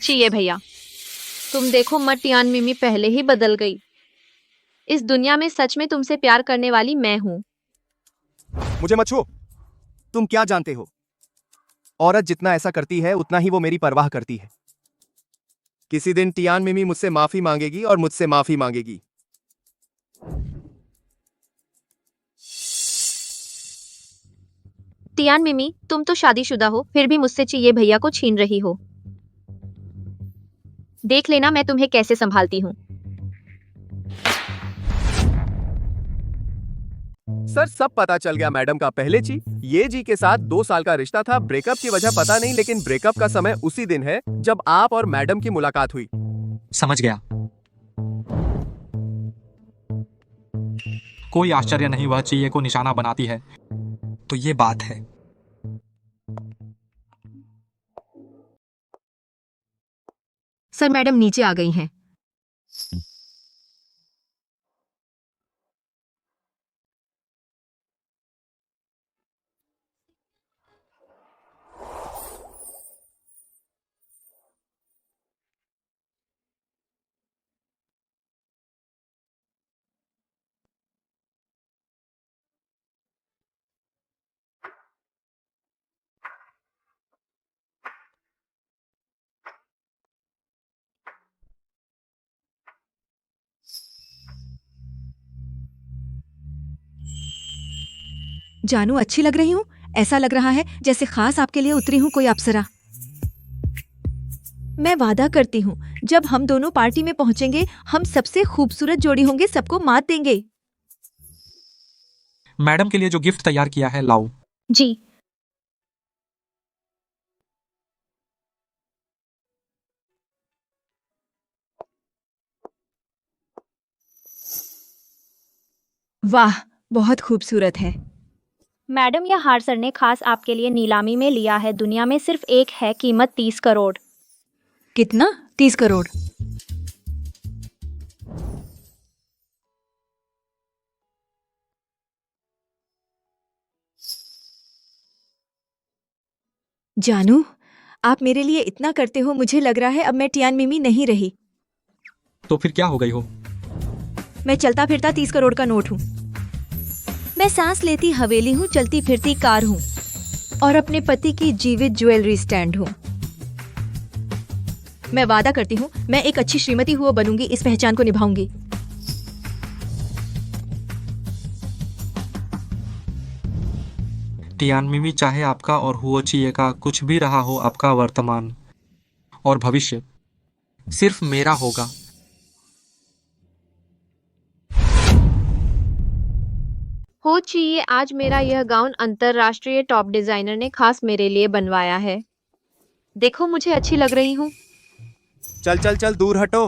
[SPEAKER 5] चाहिए भैया, तुम देखो मत, टियान मिमी पहले ही बदल गई। इस दुनिया में सच में तुमसे प्यार करने वाली मैं हूँ।
[SPEAKER 2] मुझे मत छू। तुम क्या जानते हो? औरत जितना ऐसा करती है उतना ही वो मेरी परवाह करती है। किसी दिन टियान मिमी मुझसे माफी मांगेगी और मुझसे माफी मांगेगी।
[SPEAKER 5] टियान मिमी, तुम तो शादीशुदा हो, फिर भी मुझसे चाहिए भैया को छीन रही हो। देख लेना मैं तुम्हें कैसे संभालती हूँ।
[SPEAKER 2] सर सब पता चल गया मैडम का। पहले जी ये जी के साथ 2 साल का रिश्ता था। ब्रेकअप की वजह पता नहीं, लेकिन ब्रेकअप का समय उसी दिन है जब आप और मैडम की मुलाकात हुई।
[SPEAKER 6] समझ गया। कोई आश्चर्य नहीं वह चाहिए को निशाना बनाती है, तो ये बात है।
[SPEAKER 5] सर मैडम नीचे आ गई हैं।
[SPEAKER 1] जानू अच्छी लग रही हूँ? ऐसा लग रहा है जैसे खास आपके लिए उतरी हूँ कोई अप्सरा। मैं वादा करती हूँ जब हम दोनों पार्टी में पहुंचेंगे हम सबसे खूबसूरत जोड़ी होंगे, सबको मात देंगे।
[SPEAKER 6] मैडम के लिए जो गिफ्ट तैयार किया है लाओ।
[SPEAKER 5] जी।
[SPEAKER 1] वाह, बहुत खूबसूरत है।
[SPEAKER 11] मैडम यह हार सर ने खास आपके लिए नीलामी में लिया है। दुनिया में सिर्फ एक है, कीमत 30 करोड़।
[SPEAKER 1] कितना? 30 करोड़? जानू, आप मेरे लिए इतना करते हो, मुझे लग रहा है अब मैं टियान मिमी नहीं रही।
[SPEAKER 6] तो फिर क्या हो गई हो?
[SPEAKER 1] मैं चलता फिरता 30 करोड़ का नोट हूँ। मैं सांस लेती हवेली हूँ, चलती फिरती कार हूँ और अपने पति की जीवित ज्वेलरी स्टैंड हूँ। मैं वादा करती हूँ मैं एक अच्छी श्रीमती हुआ बनूंगी, इस पहचान को निभाऊंगी।
[SPEAKER 6] टियान मिमी चाहे आपका और हुओ चिए का कुछ भी रहा हो, आपका वर्तमान और भविष्य सिर्फ मेरा होगा।
[SPEAKER 5] हो चाहिए आज मेरा यह गाउन अंतरराष्ट्रीय टॉप डिजाइनर ने खास मेरे लिए बनवाया है। देखो मुझे अच्छी लग रही हूँ।
[SPEAKER 2] चल चल चल दूर हटो।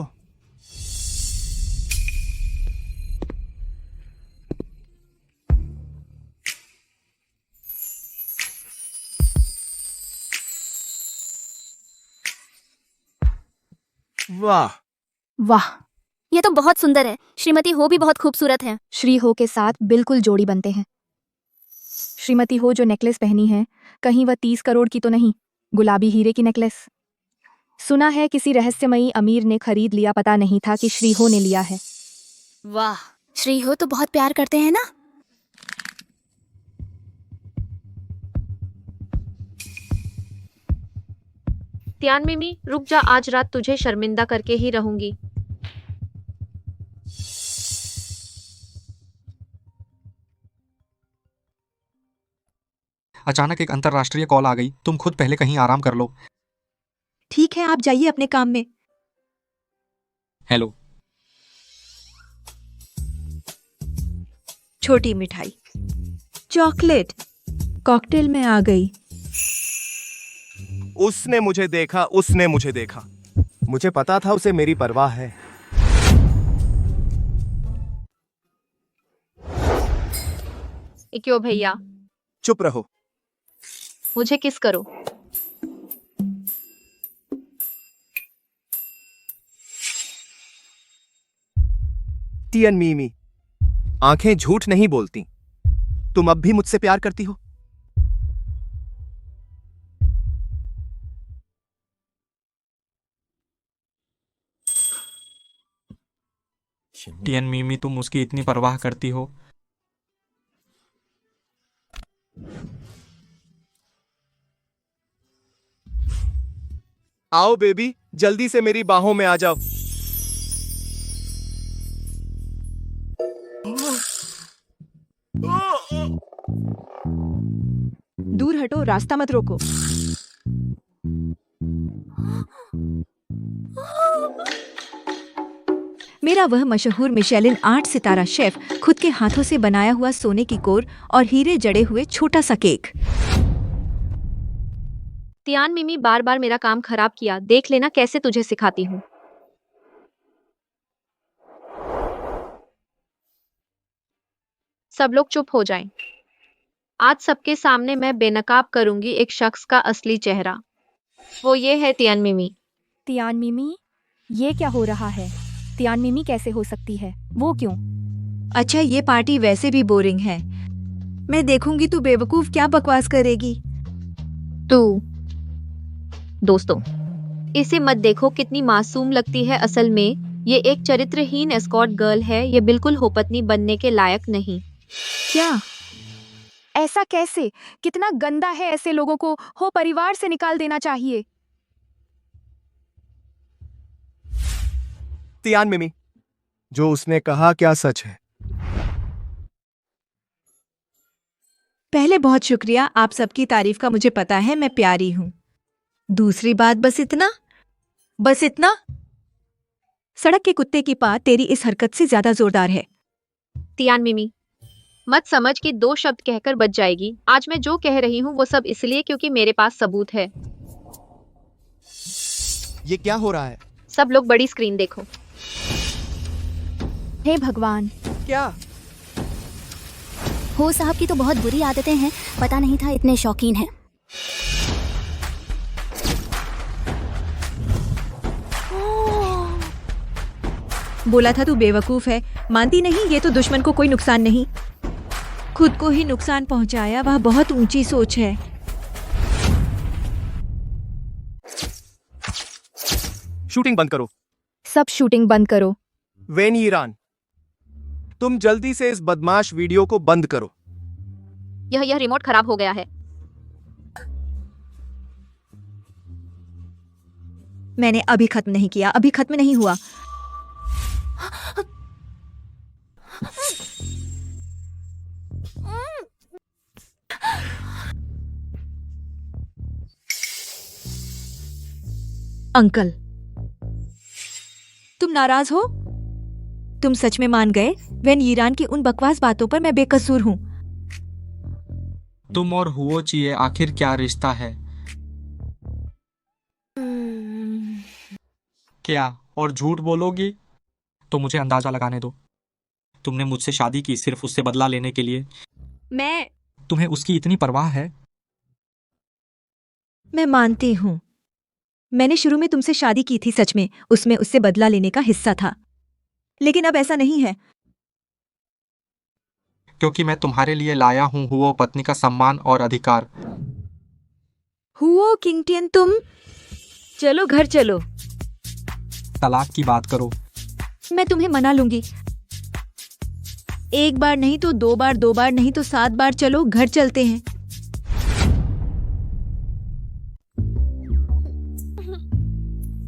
[SPEAKER 2] वाह
[SPEAKER 11] वाह, ये तो बहुत सुंदर है। श्रीमती हो भी बहुत खूबसूरत है। श्री हो के साथ बिल्कुल जोड़ी बनते हैं। श्रीमती हो जो नेकलेस पहनी है, कहीं वह 30 करोड़ की तो नहीं? गुलाबी हीरे की नेकलेस। सुना है किसी रहस्यमयी अमीर ने खरीद लिया, पता नहीं था कि श्री हो ने लिया है।
[SPEAKER 9] वाह, श्री हो तो बहुत प्यार करते हैं ना।
[SPEAKER 5] त्यान मिमी रुक जा, आज रात तुझे शर्मिंदा करके ही रहूंगी।
[SPEAKER 6] अचानक एक अंतरराष्ट्रीय कॉल आ गई। तुम खुद पहले कहीं आराम कर लो।
[SPEAKER 1] ठीक है, आप जाइए अपने काम में।
[SPEAKER 6] हेलो।
[SPEAKER 1] छोटी मिठाई, चॉकलेट, कॉकटेल में आ गई।
[SPEAKER 2] उसने मुझे देखा, उसने मुझे देखा। मुझे पता था उसे मेरी परवाह है।
[SPEAKER 5] क्यों भैया?
[SPEAKER 2] चुप रहो।
[SPEAKER 5] मुझे किस करो।
[SPEAKER 2] टियन मीमी, आंखें झूठ नहीं बोलती। तुम अब भी मुझसे प्यार करती हो?
[SPEAKER 6] टियन मिमी, तुम उसकी इतनी परवाह करती हो?
[SPEAKER 2] आओ बेबी, जल्दी से मेरी बाहों में आ जाओ।
[SPEAKER 1] दूर हटो, रास्ता मत रोको। मेरा वह मशहूर मिशेलिन 8 सितारा शेफ खुद के हाथों से बनाया हुआ सोने की कोर और हीरे जड़े हुए छोटा सा केक।
[SPEAKER 5] तियान मिमी बार बार मेरा काम खराब किया, देख लेना कैसे तुझे सिखाती हूँ। सब लोग चुप हो जाएं। आज सबके सामने मैं बेनकाब करूंगी एक शख्स का असली चेहरा। वो ये है तियान मिमी।
[SPEAKER 11] तियान मिमी, ये क्या हो रहा है? तियान मिमी कैसे हो सकती है? वो क्यों?
[SPEAKER 1] अच्छा, ये पार्टी वैसे भी बोरिंग है। मैं देखूंगी तू बेवकूफ क्या बकवास करेगी।
[SPEAKER 5] तू दोस्तों, इसे मत देखो, कितनी मासूम लगती है। असल में ये एक चरित्रहीन एस्कॉर्ट गर्ल है, ये बिल्कुल हो पत्नी बनने के लायक नहीं।
[SPEAKER 11] क्या? ऐसा कैसे? कितना गंदा है, ऐसे लोगों को हो परिवार से निकाल देना चाहिए।
[SPEAKER 2] तियान मिमी, जो उसने कहा क्या सच है?
[SPEAKER 1] पहले बहुत शुक्रिया, आप सबकी तारीफ का मुझे पता है, मैं प्यारी हूँ। दूसरी बात, बस इतना। सड़क के कुत्ते की पात तेरी इस हरकत से ज्यादा जोरदार है।
[SPEAKER 5] तियान मिमी, मत समझ कि 2 शब्द कहकर बच जाएगी। आज मैं जो कह रही हूँ वो सब इसलिए क्योंकि मेरे पास सबूत है।
[SPEAKER 2] ये क्या हो रहा है?
[SPEAKER 5] सब लोग बड़ी स्क्रीन देखो।
[SPEAKER 11] हे भगवान,
[SPEAKER 2] क्या?
[SPEAKER 11] हो साहब की तो बहुत बुरी आदतें हैं, पता नहीं था इतने शौकीन हैं।
[SPEAKER 1] बोला था तू बेवकूफ है, मानती नहीं। ये तो दुश्मन को कोई नुकसान नहीं, खुद को ही नुकसान पहुंचाया। वह बहुत ऊंची सोच है।
[SPEAKER 2] शूटिंग बंद करो।
[SPEAKER 11] सब शूटिंग बंद करो।
[SPEAKER 2] वेन ईरान, तुम जल्दी से इस बदमाश वीडियो को बंद करो।
[SPEAKER 5] यह रिमोट खराब हो गया है।
[SPEAKER 1] मैंने अभी खत्म नहीं किया, अभी खत्म नहीं हुआ। अंकल, तुम नाराज हो? तुम सच में मान गए? वेन ईरान की उन बकवास बातों पर मैं बेकसूर हूँ।
[SPEAKER 6] तुम और हुओ चिए आखिर क्या रिश्ता है? क्या और झूठ बोलोगी? तो मुझे अंदाजा लगाने दो। तुमने मुझसे शादी की सिर्फ उससे बदला लेने के लिए? तुम्हें उसकी इतनी परवाह है?
[SPEAKER 1] मैं मानती हूँ, मैंने शुरू में तुमसे शादी की थी, सच में उसमें उससे बदला लेने का हिस्सा था, लेकिन अब ऐसा नहीं है।
[SPEAKER 6] क्योंकि मैं तुम्हारे लिए लाया हूँ हुओ पत्नी का सम्मान और अधिकार।
[SPEAKER 1] हुओ किंगटियन, तुम चलो घर चलो।
[SPEAKER 6] तलाक की बात करो।
[SPEAKER 1] मैं तुम्हें मना लूंगी। 1 बार नहीं तो 2 बार, 2 बार नहीं तो 7 बार। चलो घर चलते हैं।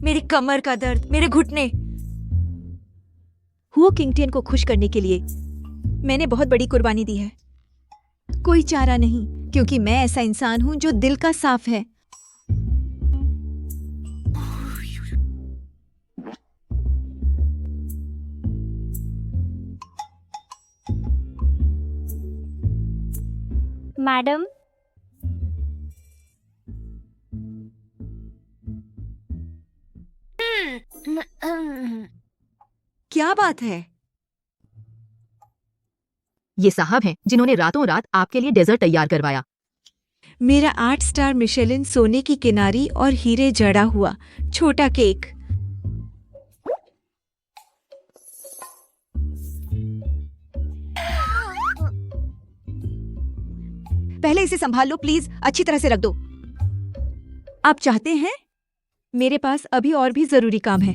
[SPEAKER 1] मेरी कमर का दर्द, मेरे घुटने। हुओ किंगटियन को खुश करने के लिए मैंने बहुत बड़ी कुर्बानी दी है। कोई चारा नहीं, क्योंकि मैं ऐसा इंसान हूं जो दिल का साफ है।
[SPEAKER 11] मैडम,
[SPEAKER 1] क्या बात है?
[SPEAKER 4] ये साहब हैं जिन्होंने रातों रात आपके लिए डेजर्ट तैयार करवाया।
[SPEAKER 1] मेरा 8 स्टार मिशेलिन सोने की किनारी और हीरे जड़ा हुआ छोटा केक। पहले इसे संभाल लो प्लीज, अच्छी तरह से रख दो। आप चाहते हैं? मेरे पास अभी और भी जरूरी काम है।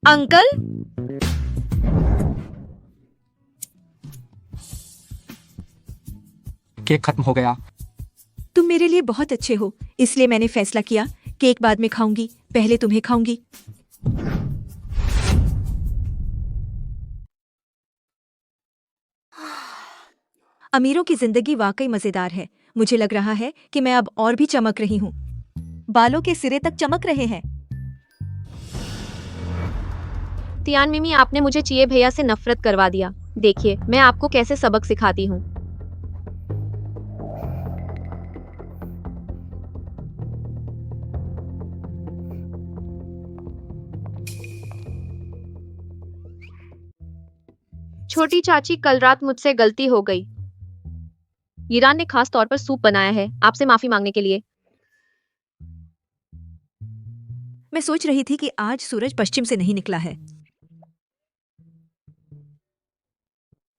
[SPEAKER 1] अंकल,
[SPEAKER 6] केक खत्म हो गया।
[SPEAKER 1] तुम मेरे लिए बहुत अच्छे हो, इसलिए मैंने फैसला किया केक बाद में खाऊंगी, पहले तुम्हें खाऊंगी। अमीरों की जिंदगी वाकई मजेदार है। मुझे लग रहा है कि मैं अब और भी चमक रही हूँ। बालों के सिरे तक चमक रहे हैं।
[SPEAKER 5] तियान मिमी, आपने मुझे चिए भैया से नफरत करवा दिया। देखिए मैं आपको कैसे सबक सिखाती हूँ। छोटी चाची, कल रात मुझसे गलती हो गई। ईरान ने खास तौर पर सूप बनाया है आपसे माफी मांगने के लिए।
[SPEAKER 1] मैं सोच रही थी कि आज सूरज पश्चिम से नहीं निकला है।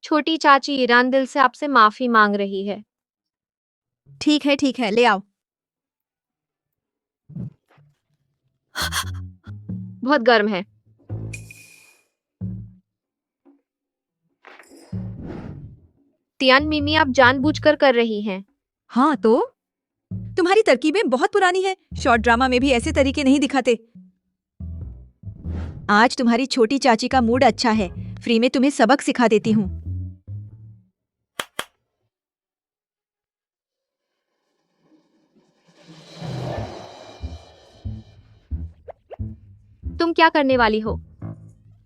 [SPEAKER 5] छोटी चाची, ईरान दिल से आपसे माफी मांग रही है।
[SPEAKER 1] ठीक है, ले आओ।
[SPEAKER 5] बहुत गर्म है। तियान मिमी, आप जानबूझकर कर रही हैं।
[SPEAKER 1] हाँ तो तुम्हारी तरकीबें बहुत पुरानी हैं। शॉर्ट ड्रामा में भी ऐसे तरीके नहीं दिखाते। आज तुम्हारी छोटी चाची का मूड अच्छा है। फ्री में तुम्हें सबक सिखा देती हूँ।
[SPEAKER 5] तुम क्या करने वाली हो?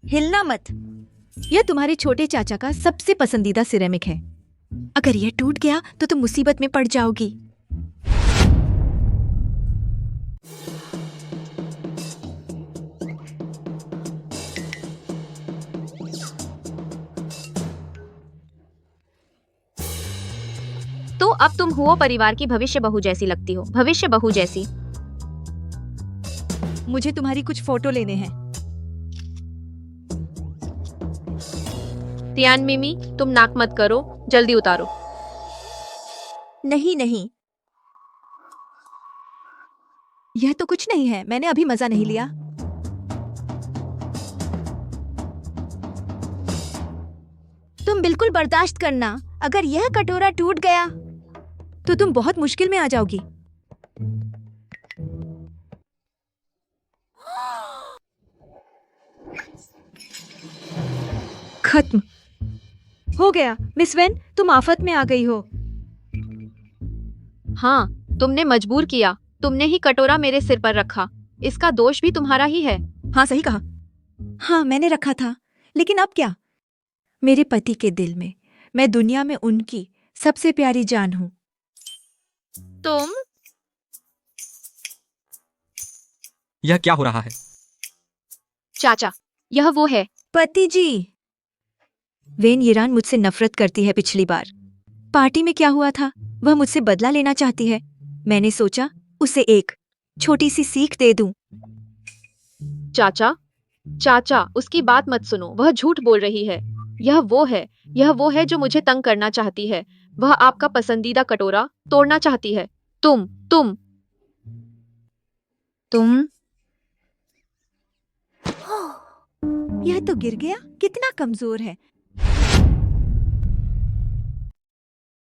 [SPEAKER 1] हिलना मत। यह तुम्हारे छोटे चाचा का सबसे पसंदीदा सिरेमिक है। अगर यह टूट गया तो तुम मुसीबत में पड़ जाओगी।
[SPEAKER 5] तो अब तुम हुओ परिवार की भविष्य बहू जैसी लगती हो। भविष्य बहू जैसी।
[SPEAKER 1] मुझे तुम्हारी कुछ फोटो लेने हैं।
[SPEAKER 5] तियान मिमी, तुम नाक मत करो, जल्दी उतारो।
[SPEAKER 1] नहीं, यह तो कुछ नहीं है। मैंने अभी मजा नहीं लिया। तुम बिल्कुल बर्दाश्त करना। अगर यह कटोरा टूट गया तो तुम बहुत मुश्किल में आ जाओगी। खत्म हो गया। मिस वेन, तुम आफत में आ गई हो।
[SPEAKER 5] हाँ, तुमने मजबूर किया। तुमने ही कटोरा मेरे सिर पर रखा। इसका दोष भी तुम्हारा ही है।
[SPEAKER 1] हाँ, सही कहा। हाँ, मैंने रखा था। लेकिन अब क्या? मेरे पति के दिल में मैं दुनिया में उनकी सबसे प्यारी जान हूँ।
[SPEAKER 5] तुम
[SPEAKER 6] यह क्या हो रहा है?
[SPEAKER 5] चाचा, यह वो है।
[SPEAKER 1] पति जी। वेन ईरान मुझसे नफरत करती है। पिछली बार पार्टी में क्या हुआ था? वह मुझसे बदला लेना चाहती है। मैंने सोचा उसे एक छोटी सी सीख दे दूं।
[SPEAKER 5] चाचा, उसकी बात मत सुनो। वह झूठ बोल रही है। यह वो है जो मुझे तंग करना चाहती है। वह आपका पसंदीदा कटोरा तोड़ना चाहती है। तुम
[SPEAKER 1] यह तो गिर गया। कितना कमजोर है।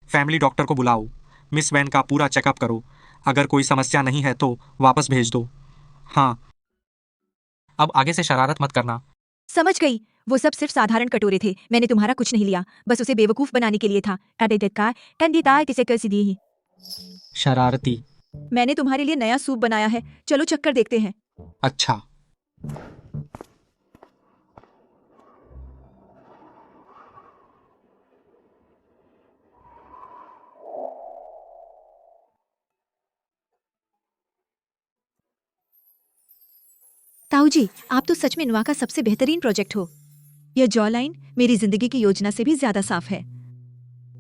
[SPEAKER 6] फैमिली डॉक्टर को बुलाओ। मिस वैन का पूरा चेकअप करो। अगर कोई समस्या नहीं है तो वापस भेज दो। हाँ, अब आगे से शरारत मत करना।
[SPEAKER 1] समझ गई। वो सब सिर्फ साधारण कटोरे थे। मैंने तुम्हारा कुछ नहीं लिया। बस उसे बेवकूफ बनाने के लिए था।
[SPEAKER 6] शरारती।
[SPEAKER 1] मैंने तुम्हारे लिए नया सूप बनाया है। चलो चक्कर देखते हैं।
[SPEAKER 6] अच्छा।
[SPEAKER 1] ताऊ जी, आप तो सच में नुआ का सबसे बेहतरीन प्रोजेक्ट हो। यह जॉ लाइन मेरी जिंदगी की योजना से भी ज्यादा साफ है।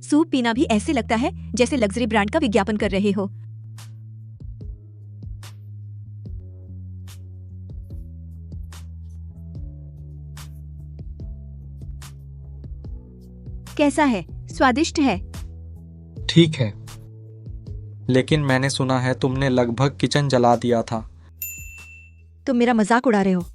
[SPEAKER 1] सूप पीना भी ऐसे लगता है जैसे लग्जरी ब्रांड का विज्ञापन कर रहे हो। कैसा है? स्वादिष्ट है?
[SPEAKER 6] ठीक है, लेकिन मैंने सुना है तुमने लगभग किचन जला दिया था।
[SPEAKER 1] तुम मेरा मजाक उड़ा रहे हो।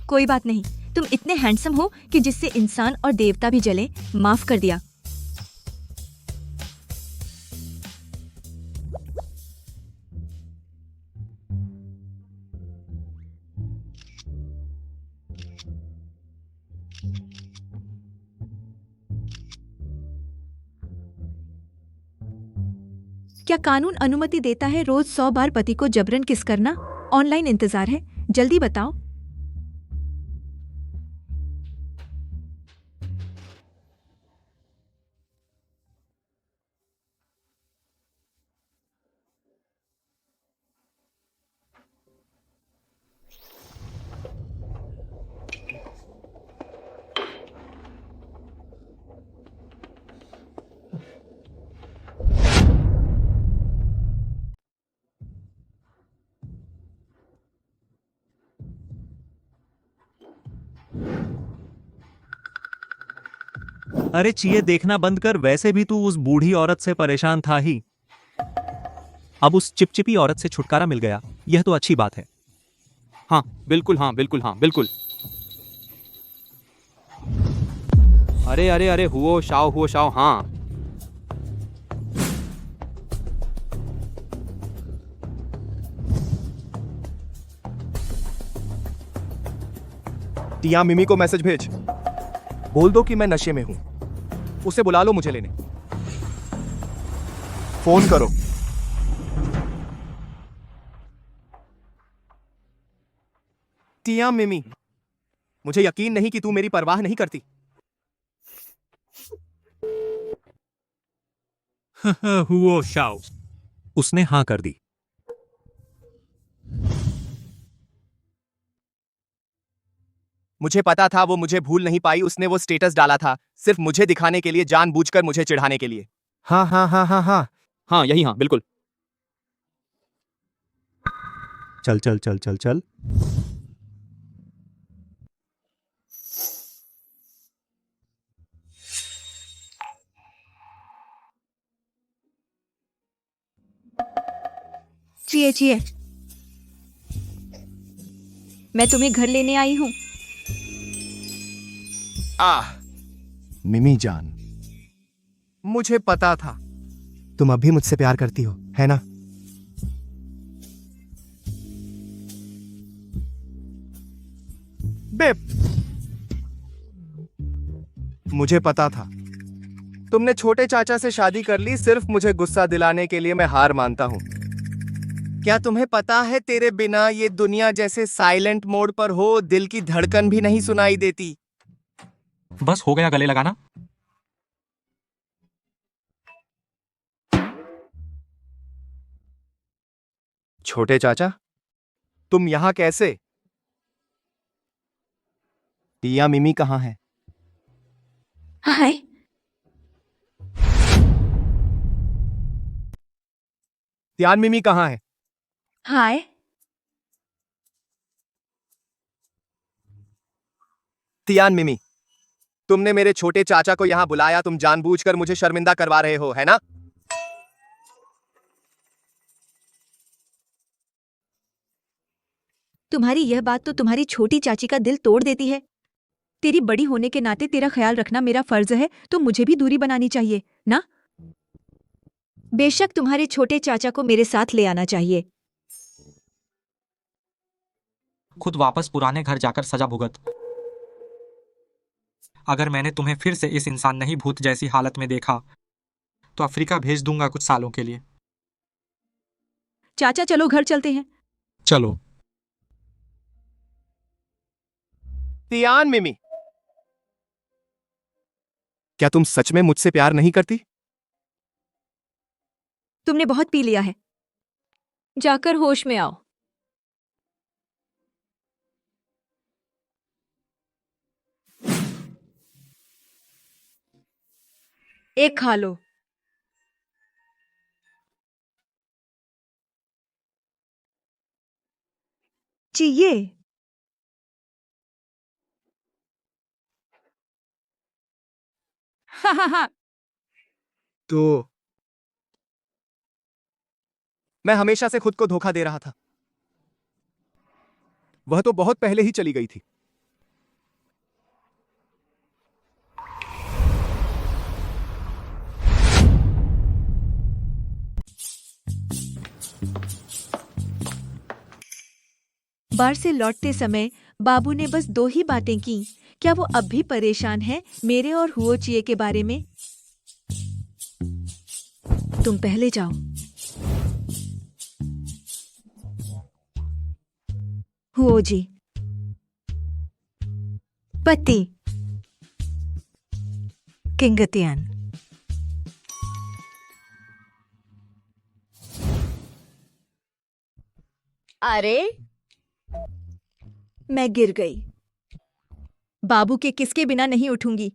[SPEAKER 1] कोई बात नहीं। तुम इतने हैंडसम हो कि जिससे इंसान और देवता भी जले। माफ कर दिया। क्या कानून अनुमति देता है रोज 100 बार पति को जबरन किस करना? ऑनलाइन इंतजार है, जल्दी बताओ।
[SPEAKER 3] अरे चिए, देखना बंद कर। वैसे भी तू उस बूढ़ी औरत से परेशान था ही। अब उस चिपचिपी औरत से छुटकारा मिल गया, यह तो अच्छी बात है।
[SPEAKER 8] हाँ बिल्कुल, हाँ बिल्कुल, हाँ बिल्कुल। अरे अरे अरे, हुओ शाओ, हाँ।
[SPEAKER 2] टिया मिमी को मैसेज भेज, बोल दो कि मैं नशे में हूं। उसे बुला लो मुझे लेने। फोन करो। टिया मिमी, मुझे यकीन नहीं कि तू मेरी परवाह नहीं करती।
[SPEAKER 3] हुओ शाओ। उसने हाँ कर दी।
[SPEAKER 2] मुझे पता था वो मुझे भूल नहीं पाई। उसने वो स्टेटस डाला था सिर्फ मुझे दिखाने के लिए, जानबूझकर मुझे चिढ़ाने के लिए। हाँ हाँ हाँ हाँ हाँ
[SPEAKER 8] हाँ यही, हाँ बिल्कुल।
[SPEAKER 3] चल चल चल चल चल।
[SPEAKER 1] चिए, मैं तुम्हें घर लेने आई हूँ।
[SPEAKER 2] मिमी जान, मुझे पता था तुम अब भी मुझसे प्यार करती हो, है ना? बेब, मुझे पता था तुमने छोटे चाचा से शादी कर ली सिर्फ मुझे गुस्सा दिलाने के लिए। मैं हार मानता हूं। क्या तुम्हें पता है तेरे बिना ये दुनिया जैसे साइलेंट मोड पर हो, दिल की धड़कन भी नहीं सुनाई देती।
[SPEAKER 6] बस हो गया गले लगाना।
[SPEAKER 2] छोटे चाचा, तुम यहां कैसे? टिया मिमी कहां है?
[SPEAKER 1] हाय,
[SPEAKER 2] त्यान मिमी कहां है?
[SPEAKER 1] हाय।
[SPEAKER 2] तियान मिमी, तुमने मेरे छोटे चाचा को यहां बुलाया। तुम जानबूझकर मुझे शर्मिंदा करवा रहे हो, है ना?
[SPEAKER 1] तुम्हारी यह बात तो तुम्हारी छोटी चाची का दिल तोड़ देती है। तेरी बड़ी होने के नाते तेरा ख्याल रखना मेरा फर्ज है, तो मुझे भी दूरी बनानी चाहिए ना? बेशक तुम्हारे छोटे चाचा को मेरे साथ ले आना चाहिए।
[SPEAKER 6] खुद वापस पुराने घर जाकर सजा भुगत। अगर मैंने तुम्हें फिर से इस इंसान नहीं भूत जैसी हालत में देखा तो अफ्रीका भेज दूंगा कुछ सालों के लिए।
[SPEAKER 1] चाचा चलो घर चलते हैं।
[SPEAKER 6] चलो।
[SPEAKER 2] तियान मिमी, क्या तुम सच में मुझसे प्यार नहीं करती?
[SPEAKER 1] तुमने बहुत पी लिया है, जाकर होश में आओ। एक खा लो। चाहिए?
[SPEAKER 2] तो मैं हमेशा से खुद को धोखा दे रहा था। वह तो बहुत पहले ही चली गई थी।
[SPEAKER 1] बार से लौटते समय बाबू ने बस 2 ही बातें की। क्या वो अब भी परेशान है मेरे और हुओ चिए के बारे में? तुम पहले जाओ। हुओ जी, पति किंगतियन। अरे मैं गिर गई। बाबू के किसके बिना नहीं उठूंगी।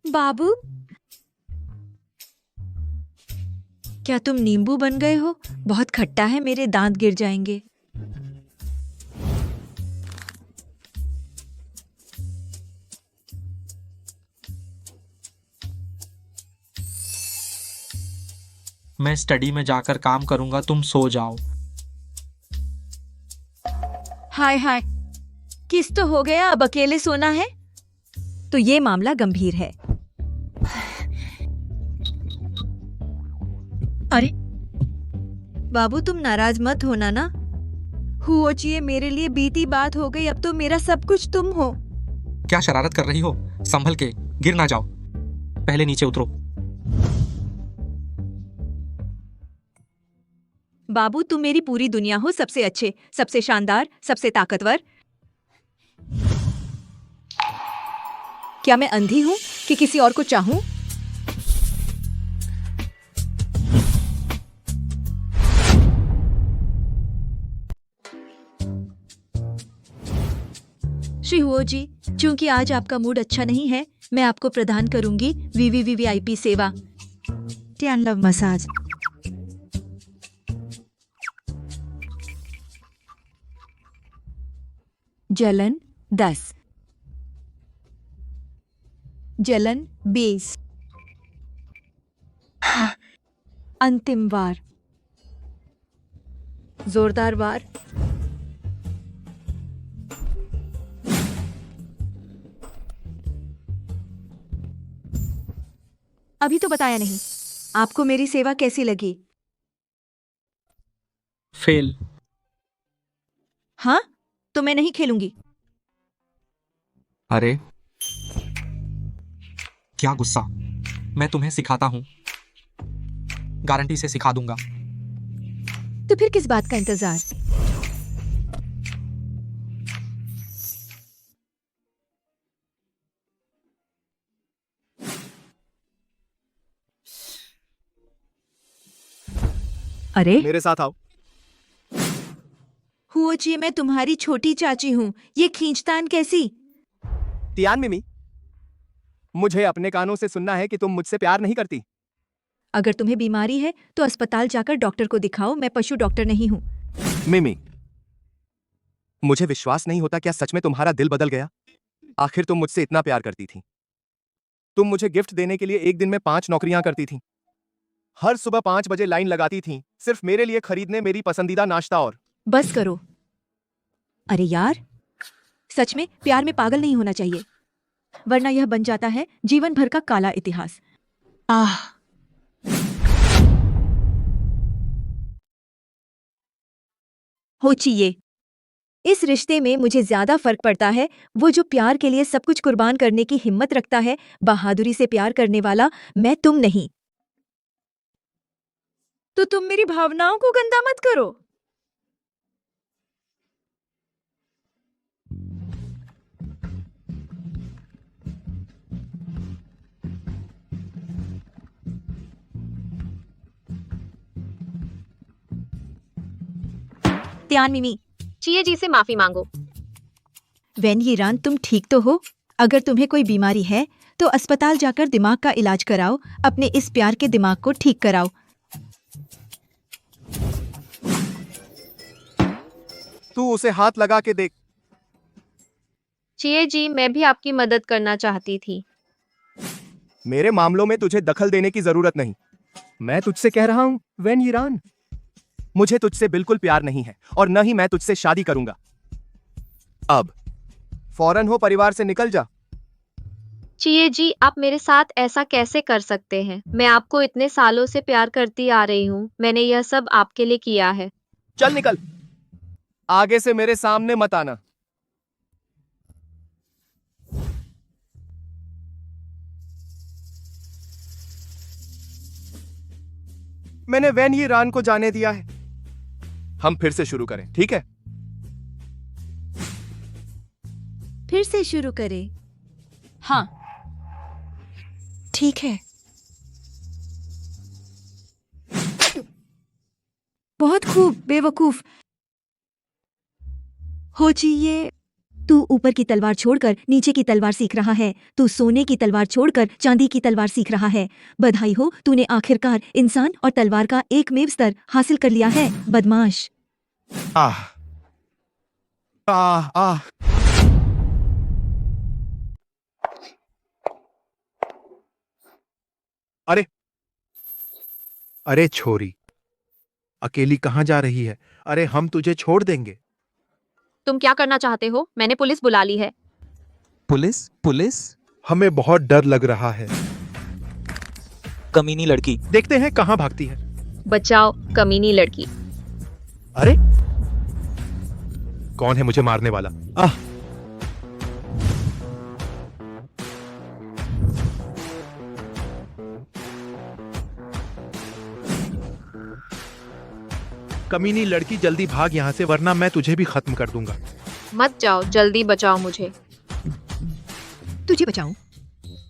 [SPEAKER 1] बाबू, क्या तुम नींबू बन गए हो? बहुत खट्टा है, मेरे दांत गिर जाएंगे।
[SPEAKER 6] मैं स्टडी में जाकर काम करूंगा, तुम सो जाओ।
[SPEAKER 1] हाय हाय, किस तो हो गया, अब अकेले सोना है? तो ये मामला गंभीर है। अरे बाबू, तुम नाराज मत होना ना। हुओ चाहिए, मेरे लिए बीती बात हो गई, अब तो मेरा सब कुछ तुम हो।
[SPEAKER 6] क्या शरारत कर रही हो? संभल के, गिर ना जाओ। पहले नीचे उतरो।
[SPEAKER 1] बाबू, तुम मेरी पूरी दुनिया हो, सबसे अच्छे, सबसे शानदार, सबसे ताकतवर। क्या मैं अंधी हूं कि किसी और को चाहूं? श्री हुओ जी, चूंकि आज आपका मूड अच्छा नहीं है, मैं आपको प्रदान करूंगी वीवीवीवीआईपी सेवा, टियान लव मसाज। जलन 10, जलन 20, अंतिम वार, जोरदार वार, अभी तो बताया नहीं। आपको मेरी सेवा कैसी लगी?
[SPEAKER 6] फेल।
[SPEAKER 1] हाँ, तो मैं नहीं खेलूंगी।
[SPEAKER 6] अरे क्या गुस्सा, मैं तुम्हें सिखाता हूं, गारंटी से सिखा दूंगा।
[SPEAKER 1] तो फिर किस बात का इंतजार? अरे
[SPEAKER 2] मेरे साथ आओ।
[SPEAKER 1] हुओ जी, मैं तुम्हारी छोटी चाची हूँ, ये खींचतान कैसी?
[SPEAKER 2] तियान मिमी, मुझे अपने कानों से सुनना है कि तुम मुझसे प्यार नहीं करती।
[SPEAKER 1] अगर तुम्हें बीमारी है तो अस्पताल जाकर डॉक्टर को दिखाओ, मैं पशु डॉक्टर नहीं हूँ।
[SPEAKER 2] मिमी, मुझे विश्वास नहीं होता, क्या सच में तुम्हारा दिल बदल गया? आखिर तुम मुझसे इतना प्यार करती थी। तुम मुझे गिफ्ट देने के लिए एक दिन में 5 नौकरियां करती थी। हर सुबह 5 बजे लाइन लगाती थी, सिर्फ मेरे लिए खरीदने मेरी पसंदीदा नाश्ता। और
[SPEAKER 1] बस करो। अरे यार, सच में प्यार में पागल नहीं होना चाहिए, वरना यह बन जाता है जीवन भर का काला इतिहास। आह, हो चाहिए। इस रिश्ते में मुझे ज्यादा फर्क पड़ता है वो जो प्यार के लिए सब कुछ कुर्बान करने की हिम्मत रखता है, बहादुरी से प्यार करने वाला, मैं, तुम नहीं। तो तुम मेरी भावनाओं को गंदा मत करो। त्यान मिमी,
[SPEAKER 5] चिए जी से माफी मांगो।
[SPEAKER 1] वैन यीरान, तुम ठीक तो हो? अगर तुम्हें कोई बीमारी है तो अस्पताल जाकर दिमाग का इलाज कराओ, अपने इस प्यार के दिमाग को ठीक कराओ।
[SPEAKER 2] तू उसे हाथ लगा के देख।
[SPEAKER 5] चिए जी, मैं भी आपकी मदद करना चाहती थी।
[SPEAKER 2] मेरे मामलों में तुझे दखल देने की जरूरत नहीं। मैं तुझसे कह रहा हूं, वैन यीरान, मुझे तुझसे बिल्कुल प्यार नहीं है और न ही मैं तुझसे शादी करूंगा। अब फौरन हो परिवार से निकल जा।
[SPEAKER 5] चिए जी, आप मेरे साथ ऐसा कैसे कर सकते हैं? मैं आपको इतने सालों से प्यार करती आ रही हूँ, मैंने यह सब आपके लिए किया है।
[SPEAKER 2] चल निकल, आगे से मेरे सामने मत आना। मैंने वैन ये रान को जाने दिया है। हम फिर से शुरू करें, ठीक है?
[SPEAKER 1] फिर से शुरू करें।
[SPEAKER 9] हाँ।
[SPEAKER 1] ठीक है। बहुत खूब बेवकूफ। हो जी, ये तू ऊपर की तलवार छोड़कर नीचे की तलवार सीख रहा है। तू सोने की तलवार छोड़कर चांदी की तलवार सीख रहा है। बधाई हो, तूने आखिरकार इंसान और तलवार का एकमेव स्तर हासिल कर लिया है, बदमाश।
[SPEAKER 2] आह आह आह। अरे अरे छोरी, अकेली कहाँ जा रही है? अरे हम तुझे छोड़ देंगे।
[SPEAKER 5] तुम क्या करना चाहते हो? मैंने पुलिस बुला ली है।
[SPEAKER 3] पुलिस? पुलिस?
[SPEAKER 2] हमें बहुत डर लग रहा है।
[SPEAKER 3] कमीनी लड़की।
[SPEAKER 2] देखते हैं कहाँ भागती है।
[SPEAKER 5] बचाओ कमीनी लड़की।
[SPEAKER 2] अरे कौन है मुझे मारने वाला? आह कमीनी लड़की, जल्दी भाग यहाँ से वरना मैं तुझे भी खत्म कर दूंगा।
[SPEAKER 5] मत जाओ, जल्दी बचाओ मुझे।
[SPEAKER 1] तुझे बचाऊं?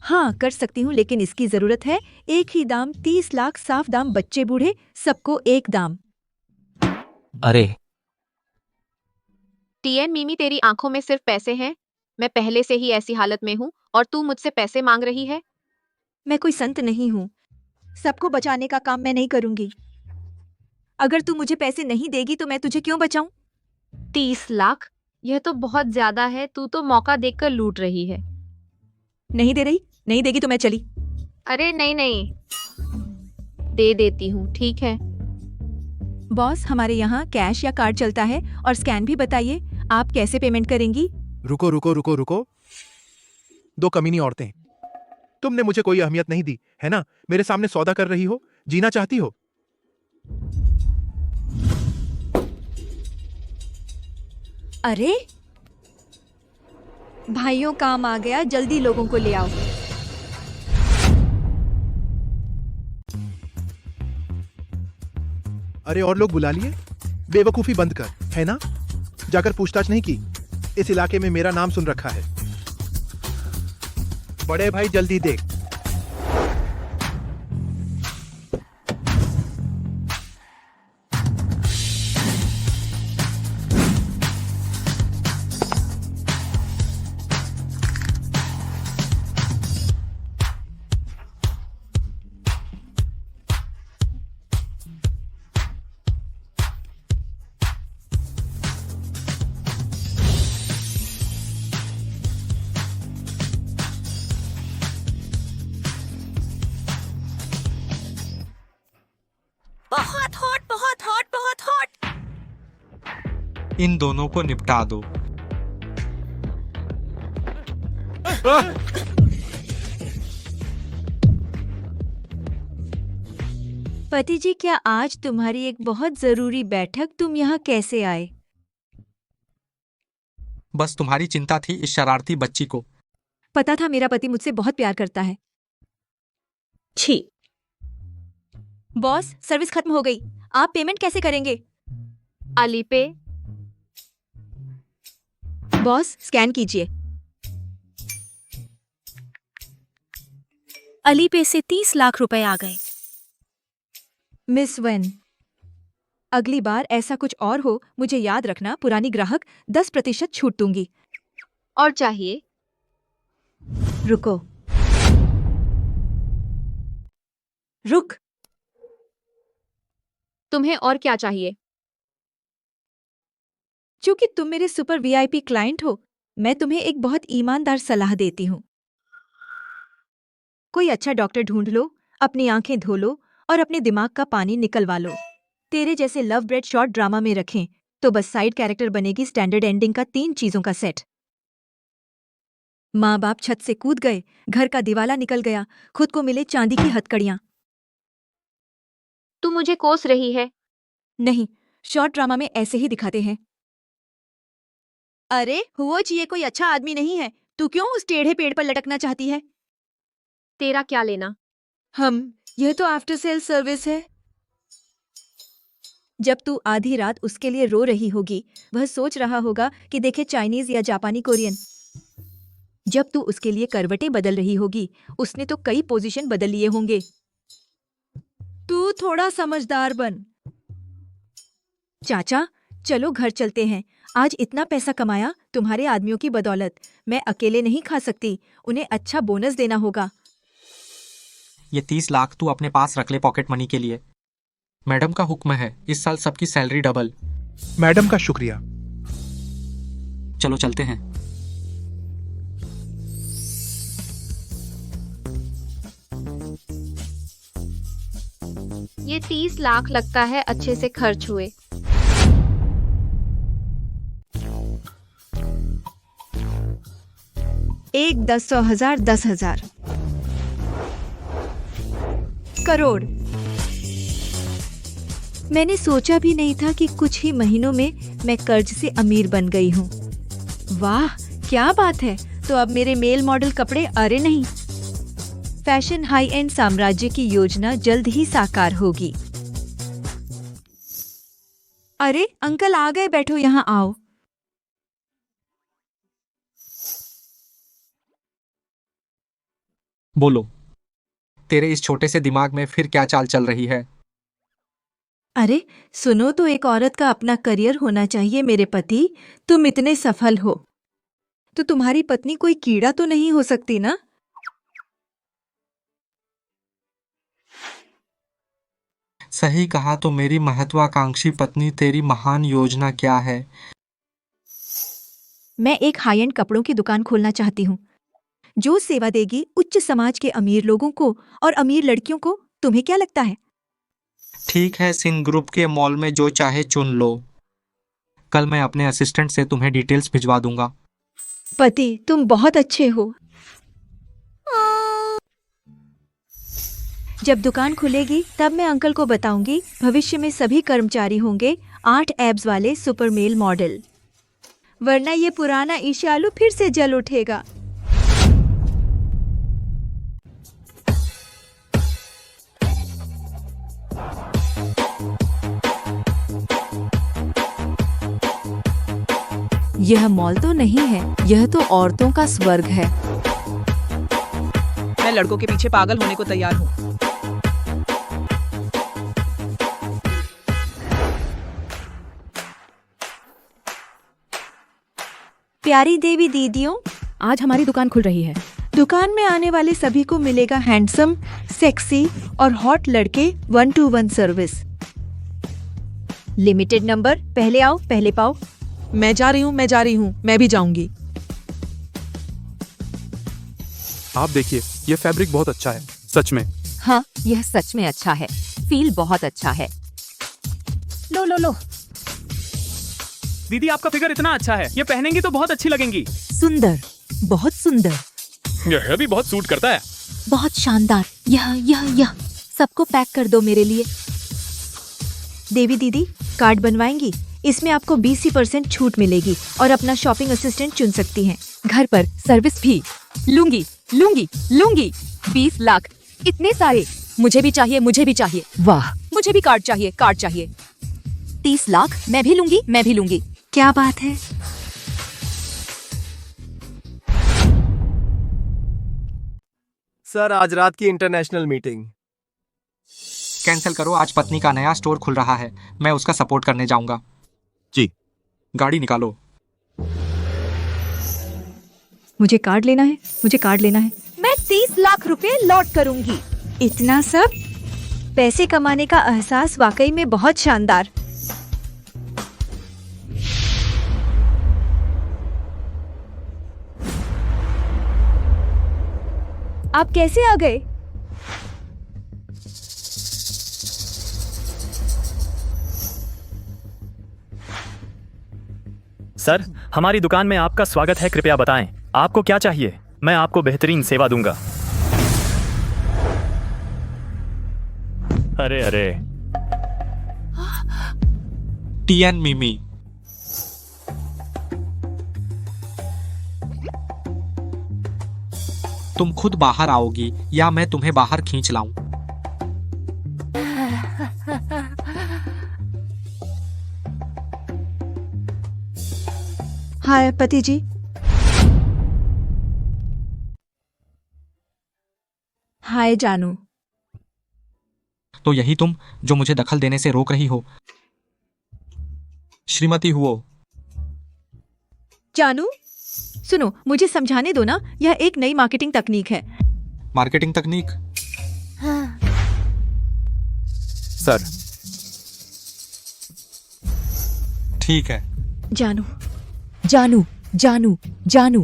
[SPEAKER 1] हाँ, कर सकती हूँ, लेकिन इसकी जरूरत है। एक ही दाम, 30 लाख साफ दाम, बच्चे बूढ़े सबको एक दाम।
[SPEAKER 3] अरे
[SPEAKER 5] टीएन मिमी, तेरी आंखों में सिर्फ पैसे हैं। मैं पहले से ही ऐसी हालत में हूँ और तू मुझसे पैसे मांग रही है।
[SPEAKER 1] मैं कोई संत नहीं हूँ। सबको बचाने का काम मैं नहीं करूंगी। अगर तू मुझे पैसे नहीं देगी तो मैं तुझे क्यों बचाऊं?
[SPEAKER 5] 30 लाख? यह तो बहुत ज्यादा है। तू तो मौका देखकर लूट रही है।
[SPEAKER 1] नहीं दे रही? नहीं देगी तो मैं चली।
[SPEAKER 5] अरे नहीं नहीं, दे देती हूँ, ठीक है।
[SPEAKER 1] बॉस, हमारे यहाँ कैश या कार्ड चलता है और स्कैन भी बताइए। आप कैसे पेमेंट करेंगी?
[SPEAKER 2] रुको रुको रुको रुको। दो कमीनी औरतें, तुमने मुझे कोई अहमियत नहीं दी है ना? मेरे सामने सौदा कर रही हो, जीना चाहती हो?
[SPEAKER 1] अरे भाइयों, काम आ गया, जल्दी लोगों को ले आओ।
[SPEAKER 2] अरे और लोग बुला लिए? बेवकूफी बंद कर, है ना? जाकर पूछताछ नहीं की? इस इलाके में मेरा नाम सुन रखा है। बड़े भाई जल्दी देख।
[SPEAKER 9] बहुत हॉट, बहुत हॉट, बहुत हॉट।
[SPEAKER 6] इन दोनों को निपटा दो।
[SPEAKER 1] पति जी, क्या आज तुम्हारी एक बहुत जरूरी बैठक? तुम यहाँ कैसे आए?
[SPEAKER 6] बस तुम्हारी चिंता थी इस शरारती बच्ची को।
[SPEAKER 1] पता था मेरा पति मुझसे बहुत प्यार करता है। छी। बॉस, सर्विस खत्म हो गई। आप पेमेंट कैसे करेंगे?
[SPEAKER 5] अली पे।
[SPEAKER 1] बॉस, स्कैन कीजिए।
[SPEAKER 9] अली पे से 30 लाख रुपए आ गए।
[SPEAKER 1] मिस वेन, अगली बार ऐसा कुछ और हो, मुझे याद रखना। पुरानी ग्राहक 10% छूट दूंगी।
[SPEAKER 5] और चाहिए?
[SPEAKER 1] रुको। रुक।
[SPEAKER 5] तुम्हें और क्या चाहिए?
[SPEAKER 1] चूंकि तुम मेरे सुपर वीआईपी क्लाइंट हो, मैं तुम्हें एक बहुत ईमानदार सलाह देती हूँ। कोई अच्छा डॉक्टर ढूंढ लो, अपनी आंखें धो लो और अपने दिमाग का पानी निकलवा लो। तेरे जैसे लव ब्रेड शॉर्ट ड्रामा में रखें तो बस साइड कैरेक्टर बनेगी स्टैंडर्ड एंडिंग का 3 चीजों का सेट। माँ बाप छत से कूद गए, घर का दिवाला निकल गया, खुद को मिले चांदी की हथकड़ियां।
[SPEAKER 5] तू मुझे कोस रही है?
[SPEAKER 1] नहीं, शॉर्ट ड्रामा में ऐसे ही दिखाते हैं। अरे हुओ जी, ये कोई अच्छा आदमी नहीं है। तू क्यों उस टेढ़े पेड़ पर लटकना चाहती है?
[SPEAKER 5] तेरा क्या लेना?
[SPEAKER 1] यह तो आफ्टर सेल सर्विस है। जब तू आधी रात उसके लिए रो रही होगी, वह सोच रहा होगा कि देखे चाइनीज या जापानी कोरियन। जब तू उसके लिए करवटें बदल रही होगी, उसने तो कई पोजीशन बदल लिए होंगे। तू थोड़ा समझदार बन। चाचा, चलो घर चलते हैं। आज इतना पैसा कमाया तुम्हारे आदमियों की बदौलत। मैं अकेले नहीं खा सकती, उन्हें अच्छा बोनस देना होगा।
[SPEAKER 6] ये 30 लाख तू अपने पास रख ले पॉकेट मनी के लिए। मैडम का हुक्म है, इस साल सबकी सैलरी डबल।
[SPEAKER 12] मैडम का शुक्रिया।
[SPEAKER 6] चलो चलते हैं।
[SPEAKER 5] ये 30 लाख लगता है अच्छे से खर्च हुए।
[SPEAKER 1] एक 10,000 10,000 करोड़। मैंने सोचा भी नहीं था कि कुछ ही महीनों में मैं कर्ज से अमीर बन गई हूँ। वाह, क्या बात है। तो अब मेरे मेल मॉडल कपड़े, अरे नहीं, फैशन हाई एंड साम्राज्य की योजना जल्द ही साकार होगी। अरे अंकल आ गए, बैठो यहाँ, आओ।
[SPEAKER 6] बोलो, तेरे इस छोटे से दिमाग में फिर क्या चाल चल रही है?
[SPEAKER 1] अरे सुनो तो, एक औरत का अपना करियर होना चाहिए मेरे पति। तुम इतने सफल हो तो तुम्हारी पत्नी कोई कीड़ा तो नहीं हो सकती ना?
[SPEAKER 6] सही कहा। तो मेरी महत्वाकांक्षी पत्नी, तेरी महान योजना क्या है?
[SPEAKER 1] मैं एक हाई एंड कपड़ों की दुकान खोलना चाहती हूँ जो सेवा देगी उच्च समाज के अमीर लोगों को और अमीर लड़कियों को। तुम्हें क्या लगता है?
[SPEAKER 6] ठीक है, सिंह ग्रुप के मॉल में जो चाहे चुन लो। कल मैं अपने असिस्टेंट से तुम्हें डिटेल्स भिजवा दूंगा।
[SPEAKER 1] पति, तुम बहुत अच्छे हो। जब दुकान खुलेगी तब मैं अंकल को बताऊंगी। भविष्य में सभी कर्मचारी होंगे 8 एब्स वाले सुपर मेल मॉडल, वरना ये पुराना ईशालू फिर से जल उठेगा। यह मॉल तो नहीं है, यह तो औरतों का स्वर्ग है।
[SPEAKER 4] मैं लड़कों के पीछे पागल होने को तैयार हूँ।
[SPEAKER 1] प्यारी देवी दीदियों,
[SPEAKER 11] आज हमारी दुकान खुल रही है।
[SPEAKER 1] दुकान में आने वाले सभी को मिलेगा हैंडसम, सेक्सी और हॉट लड़के 1-to-1 सर्विस। लिमिटेड नंबर, पहले आओ पहले पाओ।
[SPEAKER 4] मैं जा रही हूँ, मैं भी जाऊंगी।
[SPEAKER 7] आप देखिए, ये फैब्रिक बहुत अच्छा है, सच में।
[SPEAKER 9] हाँ, यह सच में अच्छा है। फील बहुत अच्छा है।
[SPEAKER 11] लो लो लो।
[SPEAKER 8] दीदी, आपका फिगर इतना अच्छा है, ये पहनेंगी तो बहुत अच्छी लगेंगी।
[SPEAKER 9] सुंदर, बहुत सुंदर,
[SPEAKER 7] यह भी बहुत सूट करता है।
[SPEAKER 9] बहुत शानदार। यह सबको पैक कर दो मेरे लिए।
[SPEAKER 1] देवी दीदी, कार्ड बनवाएंगी? इसमें आपको 20% छूट मिलेगी और अपना शॉपिंग असिस्टेंट चुन सकती हैं।
[SPEAKER 9] घर पर सर्विस भी। लूंगी लूंगी लूंगी। 20 लाख, इतने सारे। मुझे भी चाहिए। वाह, मुझे भी कार्ड चाहिए। 30 लाख, मैं भी लूंगी।
[SPEAKER 1] क्या बात है?
[SPEAKER 2] सर, आज रात की इंटरनेशनल मीटिंग
[SPEAKER 6] कैंसिल करो। आज पत्नी का नया स्टोर खुल रहा है, मैं उसका सपोर्ट करने जाऊंगा।
[SPEAKER 2] जी।
[SPEAKER 6] गाड़ी निकालो।
[SPEAKER 1] मुझे कार्ड लेना है। मैं 30 लाख रुपए लौट करूंगी। इतना सब? पैसे कमाने का एहसास वाकई में बहुत शानदार। आप कैसे आ गए?
[SPEAKER 8] सर, हमारी दुकान में आपका स्वागत है। कृपया बताएं, आपको क्या चाहिए? मैं आपको बेहतरीन सेवा दूंगा। अरे
[SPEAKER 6] टीएन मिमी। तुम खुद बाहर आओगी या मैं तुम्हें बाहर खींच लाऊं?
[SPEAKER 1] हाय पति जी। हाय जानू।
[SPEAKER 6] तो यही तुम जो मुझे दखल देने से रोक रही हो? श्रीमती हुओ,
[SPEAKER 1] जानू सुनो, मुझे समझाने दो ना, यह एक नई मार्केटिंग तकनीक है।
[SPEAKER 6] मार्केटिंग तकनीक?
[SPEAKER 2] सर,
[SPEAKER 6] ठीक है।
[SPEAKER 1] जानू जानू जानू जानू।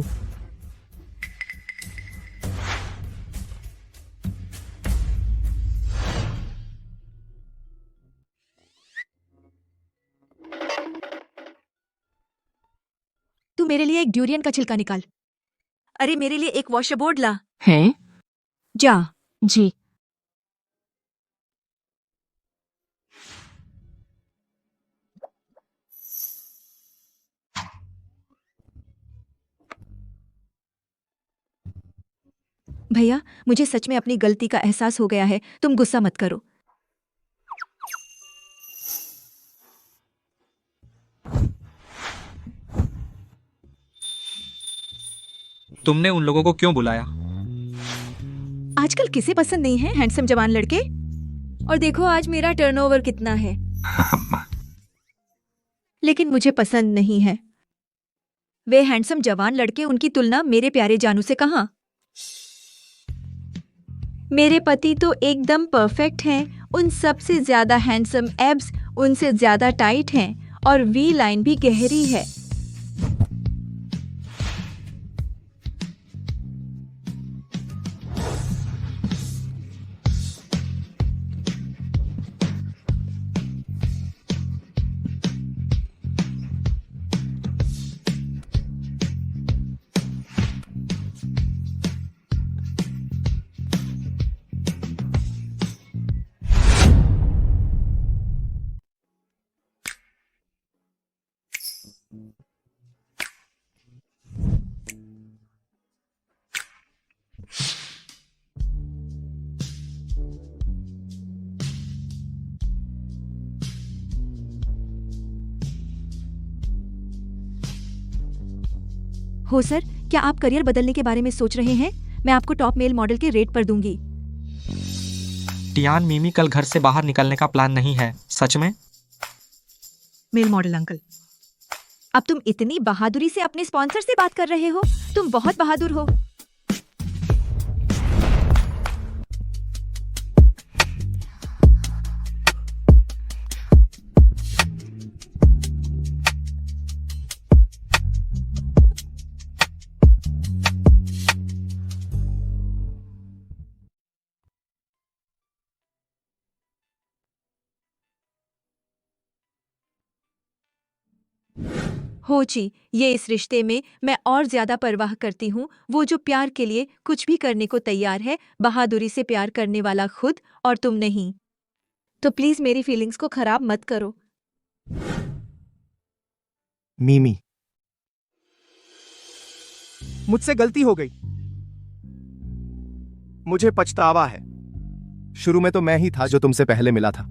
[SPEAKER 1] तू मेरे लिए एक ड्यूरियन का छिलका निकाल। अरे मेरे लिए एक वॉशरबोर्ड ला।
[SPEAKER 11] है
[SPEAKER 1] जा।
[SPEAKER 11] जी।
[SPEAKER 1] भैया मुझे सच में अपनी गलती का एहसास हो गया है, तुम गुस्सा मत करो।
[SPEAKER 6] तुमने उन लोगों को क्यों बुलाया?
[SPEAKER 1] आजकल किसे पसंद नहीं है हैंडसम जवान लड़के? और देखो आज मेरा टर्नओवर कितना है। लेकिन मुझे पसंद नहीं है। वे हैंडसम जवान लड़के, उनकी तुलना मेरे प्यारे जानू से कहां। मेरे पति तो एकदम परफेक्ट हैं, उन सबसे ज्यादा हैंडसम एब्स उनसे ज्यादा टाइट हैं और वी लाइन भी गहरी है। हो सर, क्या आप करियर बदलने के बारे में सोच रहे हैं? मैं आपको टॉप मेल मॉडल के रेट पर दूंगी।
[SPEAKER 6] टियान मिमी कल घर से बाहर निकलने का प्लान नहीं है, सच में?
[SPEAKER 1] मेल मॉडल अंकल, अब तुम इतनी बहादुरी से अपने स्पॉन्सर से बात कर रहे हो? तुम बहुत बहादुर हो। हो जी, ये इस रिश्ते में मैं और ज्यादा परवाह करती हूँ, वो जो प्यार के लिए कुछ भी करने को तैयार है, बहादुरी से प्यार करने वाला खुद और तुम नहीं। तो प्लीज मेरी फीलिंग्स को खराब मत करो।
[SPEAKER 2] मीमी, मुझसे गलती हो गई, मुझे पछतावा है। शुरू में तो मैं ही था जो तुमसे पहले मिला था।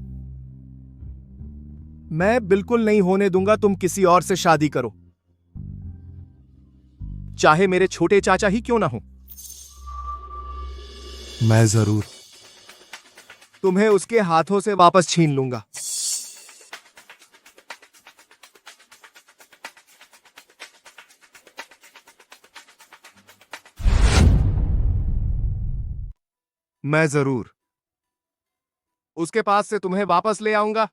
[SPEAKER 2] मैं बिल्कुल नहीं होने दूंगा तुम किसी और से शादी करो, चाहे मेरे छोटे चाचा ही क्यों ना हो। मैं जरूर तुम्हें उसके हाथों से वापस छीन लूंगा। मैं जरूर उसके पास से तुम्हें वापस ले आऊंगा।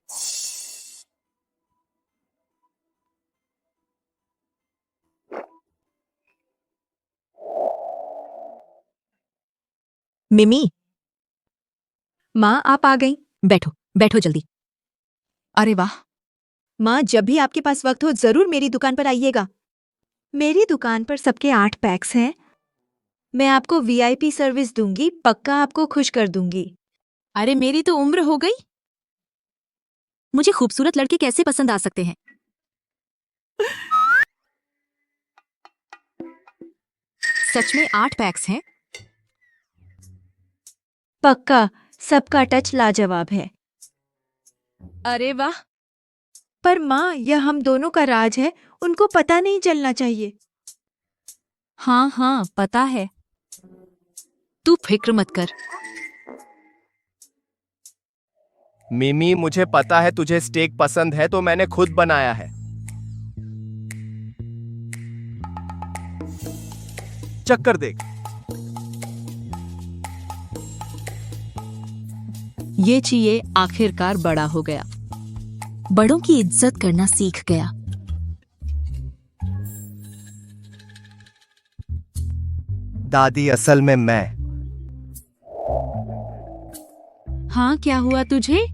[SPEAKER 1] मिमी, माँ आप आ गई।
[SPEAKER 9] बैठो बैठो जल्दी।
[SPEAKER 11] अरे वाह,
[SPEAKER 1] माँ जब भी आपके पास वक्त हो जरूर मेरी दुकान पर आइएगा। मेरी दुकान पर सबके 8 पैक्स हैं। मैं आपको वीआईपी सर्विस दूंगी, पक्का आपको खुश कर दूंगी।
[SPEAKER 9] अरे मेरी तो उम्र हो गई, मुझे खूबसूरत लड़के कैसे पसंद आ सकते हैं? सच में 8 पैक्स हैं?
[SPEAKER 1] पक्का, सबका टच लाजवाब है।
[SPEAKER 9] अरे वाह।
[SPEAKER 1] पर माँ यह हम दोनों का राज है, उनको पता नहीं चलना चाहिए।
[SPEAKER 9] हाँ हाँ पता है, तू फिक्र मत कर।
[SPEAKER 2] मिमी, मुझे पता है तुझे स्टेक पसंद है तो मैंने खुद बनाया है। चक्कर देख।
[SPEAKER 9] ये चिए आखिरकार बड़ा हो गया, बड़ों की इज्जत करना सीख गया।
[SPEAKER 2] दादी, असल में मैं।
[SPEAKER 9] हाँ क्या हुआ तुझे?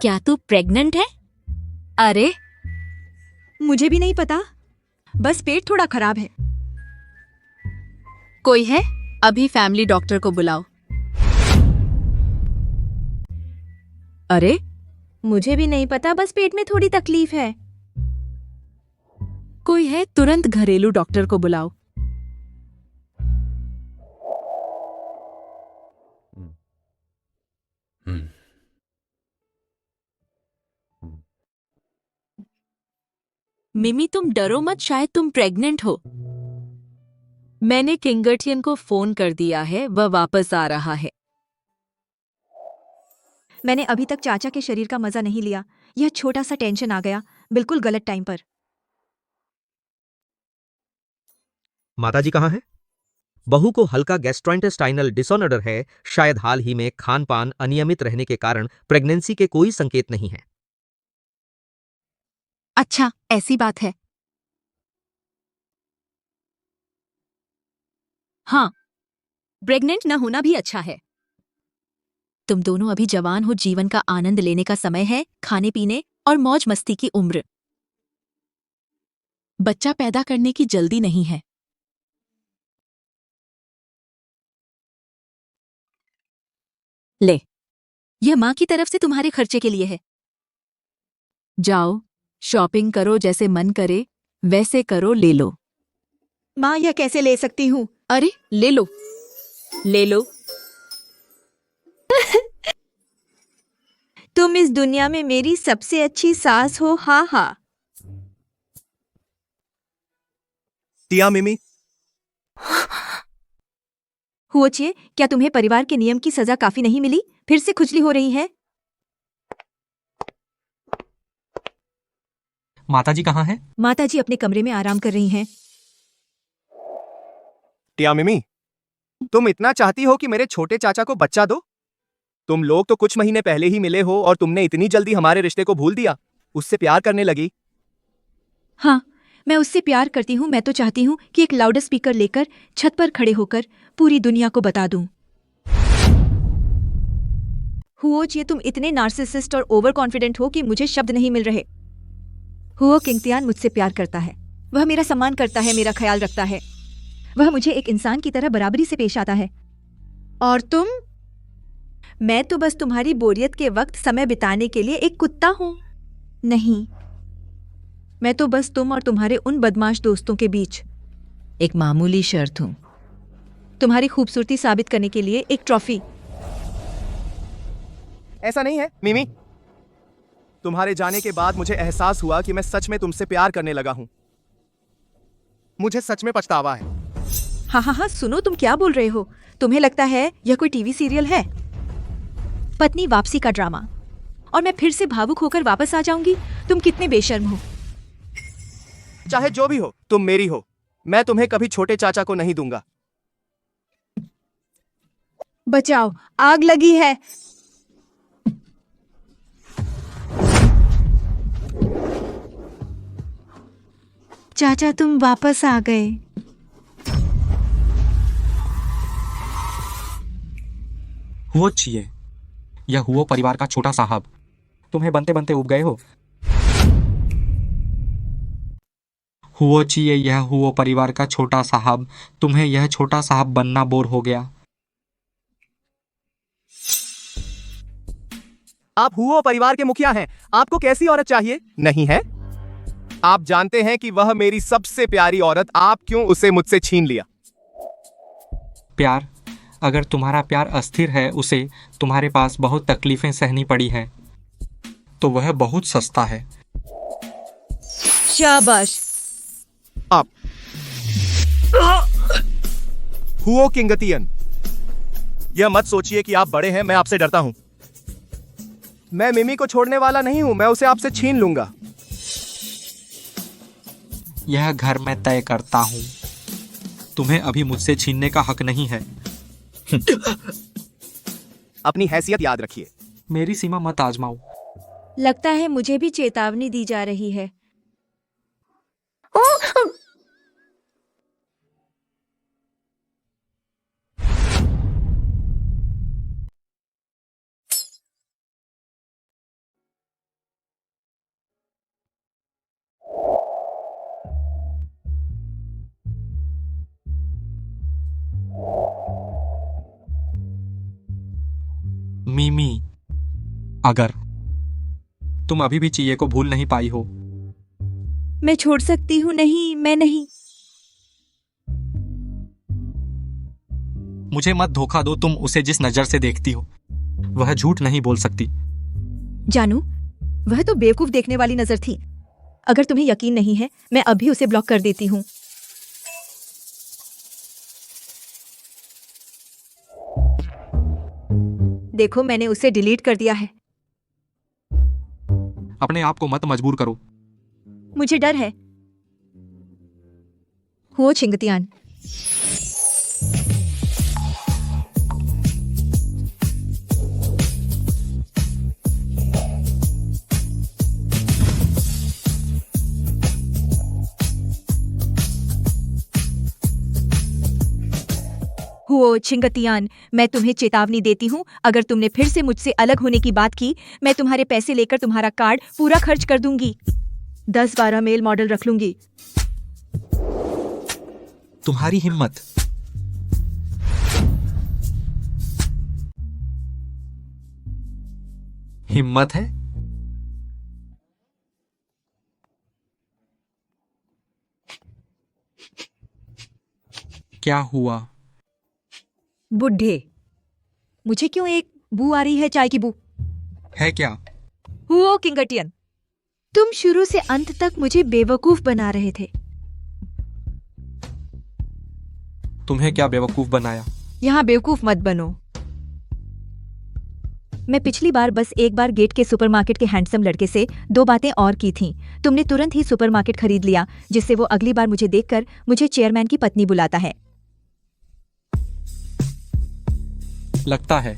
[SPEAKER 9] क्या तू प्रेग्नेंट है? अरे
[SPEAKER 1] मुझे भी नहीं पता, बस पेट थोड़ा खराब है।
[SPEAKER 9] कोई है? अभी फैमिली डॉक्टर को बुलाओ। अरे
[SPEAKER 1] मुझे भी नहीं पता, बस पेट में थोड़ी तकलीफ है।
[SPEAKER 9] कोई है? तुरंत घरेलू डॉक्टर को बुलाओ। मिमी तुम डरो मत, शायद तुम प्रेग्नेंट हो। मैंने किंगर्टियन को फोन कर दिया है, वह वापस आ रहा है।
[SPEAKER 1] मैंने अभी तक चाचा के शरीर का मजा नहीं लिया। यह छोटा सा टेंशन आ गया, बिल्कुल गलत टाइम पर।
[SPEAKER 12] माताजी कहाँ है? बहू को हल्का गैस्ट्रोइंटेस्टाइनल डिसऑर्डर है। शायद हाल ही में खान पान अनियमित रहने के कारण प्रेगनेंसी के कोई संकेत नहीं है।
[SPEAKER 9] अच्छा ऐसी बात है। हाँ, प्रेग्नेंट न होना भी अच्छा है। तुम दोनों अभी जवान हो, जीवन का आनंद लेने का समय है, खाने पीने और मौज मस्ती की उम्र। बच्चा पैदा करने की जल्दी नहीं है। ले, यह माँ की तरफ से तुम्हारे खर्चे के लिए है। जाओ शॉपिंग करो, जैसे मन करे वैसे करो, ले लो।
[SPEAKER 1] माँ, यह कैसे ले सकती हूँ?
[SPEAKER 9] अरे ले लो, ले लो।
[SPEAKER 1] तुम इस दुनिया में मेरी सबसे अच्छी सास हो। हाँ हाँ।
[SPEAKER 2] टिया, मिमी,
[SPEAKER 1] हुओचिए, क्या तुम्हें परिवार के नियम की सजा काफी नहीं मिली? फिर से खुजली हो रही है?
[SPEAKER 6] माताजी कहाँ है?
[SPEAKER 1] माताजी अपने कमरे में आराम कर रही हैं।
[SPEAKER 2] टिया मिमी, तुम इतना चाहती हो कि मेरे छोटे चाचा को बच्चा दो? तुम लोग तो कुछ महीने पहले ही मिले हो और तुमने इतनी जल्दी हमारे रिश्ते को भूल दिया। उससे प्यार करने लगी।
[SPEAKER 1] हाँ, मैं उससे प्यार करती हूँ। मैं तो चाहती हूँ कि एक लाउड स्पीकर लेकर छत पर खड़े होकर पूरी दुनिया को बता दूं। हुओचिए, तुम इतने नार्सिसिस्ट और ओवर कॉन्फिडेंट हो कि मुझे शब्द नहीं मिल रहे। हुओ किंगतियान मुझसे प्यार करता है। वह मेरा सम्मान करता है, मेरा ख्याल रखता है। वह मुझे एक इंसान की तरह बराबरी से पेश आता है। और तुम? मैं तो बस तुम्हारी बोरियत के वक्त समय बिताने के लिए एक कुत्ता हूं। नहीं, मैं तो बस तुम और तुम्हारे उन बदमाश दोस्तों के बीच एक मामूली शर्त हूं। तुम्हारी खूबसूरती साबित करने के लिए एक ट्रॉफी।
[SPEAKER 2] ऐसा नहीं है मिमी। तुम्हारे जाने के बाद मुझे एहसास हुआ कि मैं सच में तुमसे प्यार करने लगा हूं। मुझे सच में पछतावा है।
[SPEAKER 1] हाँ हाँ हाँ, सुनो, तुम क्या बोल रहे हो? तुम्हें लगता है यह कोई टीवी सीरियल है? पत्नी वापसी का ड्रामा, और मैं फिर से भावुक होकर वापस आ जाऊंगी? तुम कितने बेशर्म हो।
[SPEAKER 2] चाहे जो भी हो, तुम मेरी हो। मैं तुम्हें कभी छोटे चाचा को नहीं दूंगा।
[SPEAKER 1] बचाओ, आग लगी है। चाचा, तुम वापस आ गए।
[SPEAKER 6] हुओचिए, यह हुओ परिवार का छोटा साहब। तुम्हें बनते बनते उब गए हो। हुओचिए, यह हुओ परिवार का छोटा साहब। तुम्हें यह छोटा साहब बनना बोर हो गया।
[SPEAKER 2] आप हुओ परिवार के मुखिया हैं। आपको कैसी औरत चाहिए? नहीं है? आप जानते हैं कि वह मेरी सबसे प्यारी औरत, आप क्यों उसे मुझसे छीन लिया?
[SPEAKER 6] प्यार? अगर तुम्हारा प्यार अस्थिर है, उसे तुम्हारे पास बहुत तकलीफें सहनी पड़ी हैं, तो वह बहुत सस्ता है।
[SPEAKER 1] शाबाश।
[SPEAKER 2] आप हुओ किंगतियन, यह मत सोचिए कि आप बड़े हैं, मैं आपसे डरता हूं। मैं मिमी को छोड़ने वाला नहीं हूं, मैं उसे आपसे छीन लूंगा।
[SPEAKER 6] यह घर मैं तय करता हूँ, तुम्हें अभी मुझसे छीनने का हक नहीं है।
[SPEAKER 2] अपनी हैसियत याद रखिए।
[SPEAKER 6] मेरी सीमा मत आजमाओ।
[SPEAKER 1] लगता है मुझे भी चेतावनी दी जा रही है।
[SPEAKER 6] मिमी, अगर तुम अभी भी चिये को भूल नहीं पाई हो,
[SPEAKER 1] मैं छोड़ सकती हूँ? नहीं, मैं नहीं।
[SPEAKER 6] मुझे मत धोखा दो। तुम उसे जिस नजर से देखती हो, वह झूठ नहीं बोल सकती।
[SPEAKER 1] जानू, वह तो बेवकूफ देखने वाली नजर थी। अगर तुम्हें यकीन नहीं है, मैं अभी उसे ब्लॉक कर देती हूँ। देखो, मैंने उसे डिलीट कर दिया है।
[SPEAKER 6] अपने आप को मत मजबूर करो।
[SPEAKER 1] मुझे डर है। हो छिंगतियान। हुओ छिंगतियान, मैं तुम्हें चेतावनी देती हूँ, अगर तुमने फिर से मुझसे अलग होने की बात की, मैं तुम्हारे पैसे लेकर तुम्हारा कार्ड पूरा खर्च कर दूंगी। 10-12 मेल मॉडल रख लूंगी।
[SPEAKER 6] तुम्हारी हिम्मत। हिम्मत है? क्या हुआ?
[SPEAKER 1] बुढ़े, मुझे क्यों एक बू आ रही है? चाय की बू
[SPEAKER 6] है क्या?
[SPEAKER 1] हुओ किंगटियन, तुम शुरू से अंत तक मुझे बेवकूफ बना रहे थे।
[SPEAKER 6] तुम्हें क्या बेवकूफ बनाया?
[SPEAKER 1] यहाँ बेवकूफ मत बनो। मैं पिछली बार बस एक बार गेट के सुपरमार्केट के हैंडसम लड़के से 2 बातें और की थीं। तुमने तुरंत ही सुपरमार्केट खरीद लिया, जिससे वो अगली बार मुझे देखकर मुझे चेयरमैन की पत्नी बुलाता है।
[SPEAKER 6] लगता है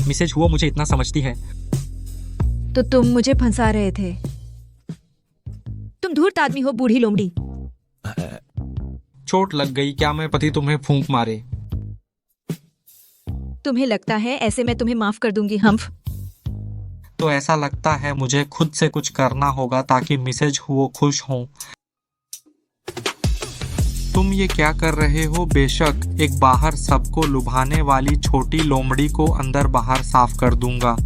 [SPEAKER 6] मिसेज हुआ मुझे इतना समझती है।
[SPEAKER 1] तो तुम मुझे फंसा रहे थे। तुम धूर्त आदमी हो, बूढ़ी लोमड़ी।
[SPEAKER 6] चोट लग गई क्या? मैं पति तुम्हें फूंक मारे।
[SPEAKER 1] तुम्हें लगता है ऐसे मैं तुम्हें माफ कर दूंगी? हम्फ।
[SPEAKER 6] तो ऐसा लगता है मुझे खुद से कुछ करना होगा ताकि मिसेज हुआ खुश हों। तुम ये क्या कर रहे हो? बेशक एक बाहर सबको लुभाने वाली छोटी लोमड़ी को अंदर बाहर साफ कर दूंगा।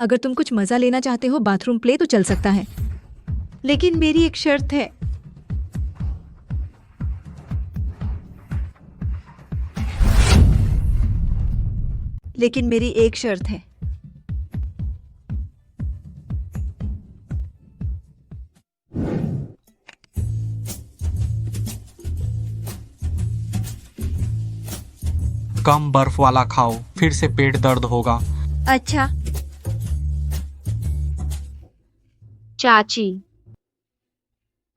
[SPEAKER 1] अगर तुम कुछ मजा लेना चाहते हो, बाथरूम प्ले तो चल सकता है, लेकिन मेरी एक शर्त है। लेकिन मेरी एक शर्त है।
[SPEAKER 6] कम बर्फ वाला खाओ, फिर से पेट दर्द होगा।
[SPEAKER 1] अच्छा।
[SPEAKER 5] चाची,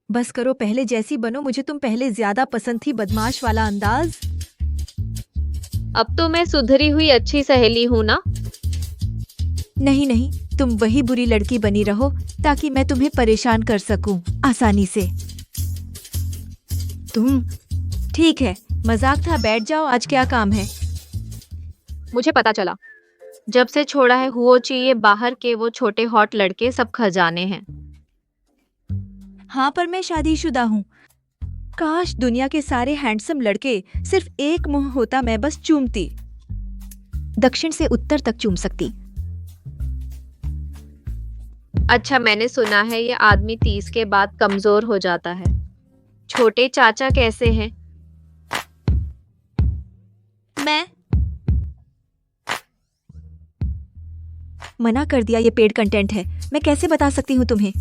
[SPEAKER 1] बस करो, पहले जैसी बनो। मुझे तुम पहले ज्यादा पसंद थी, बदमाश वाला अंदाज।
[SPEAKER 5] अब तो मैं सुधरी हुई अच्छी सहेली हूँ ना?
[SPEAKER 1] नहीं नहीं, तुम वही बुरी लड़की बनी रहो ताकि मैं तुम्हें परेशान कर सकूं आसानी से। तुम ठीक है, मजाक था, बैठ जाओ। आज क्या काम है?
[SPEAKER 5] मुझे पता चला, जब से छोड़ा है हुओ चाहिए बाहर के वो छोटे हॉट लड़के सब खजाने हैं।
[SPEAKER 1] हाँ, पर मैं शादीशुदा हूँ। काश दुनिया के सारे हैंडसम लड़के सिर्फ एक मुंह होता, मैं बस चूमती, दक्षिण से उत्तर तक चूम सकती।
[SPEAKER 5] अच्छा, मैंने सुना है ये आदमी 30 के बाद कमजोर हो जाता है। छोटे चाचा कैसे हैं?
[SPEAKER 9] मैं
[SPEAKER 1] मना कर दिया, ये पेड कंटेंट है। मैं कैसे बता सकती हूँ तुम्हें?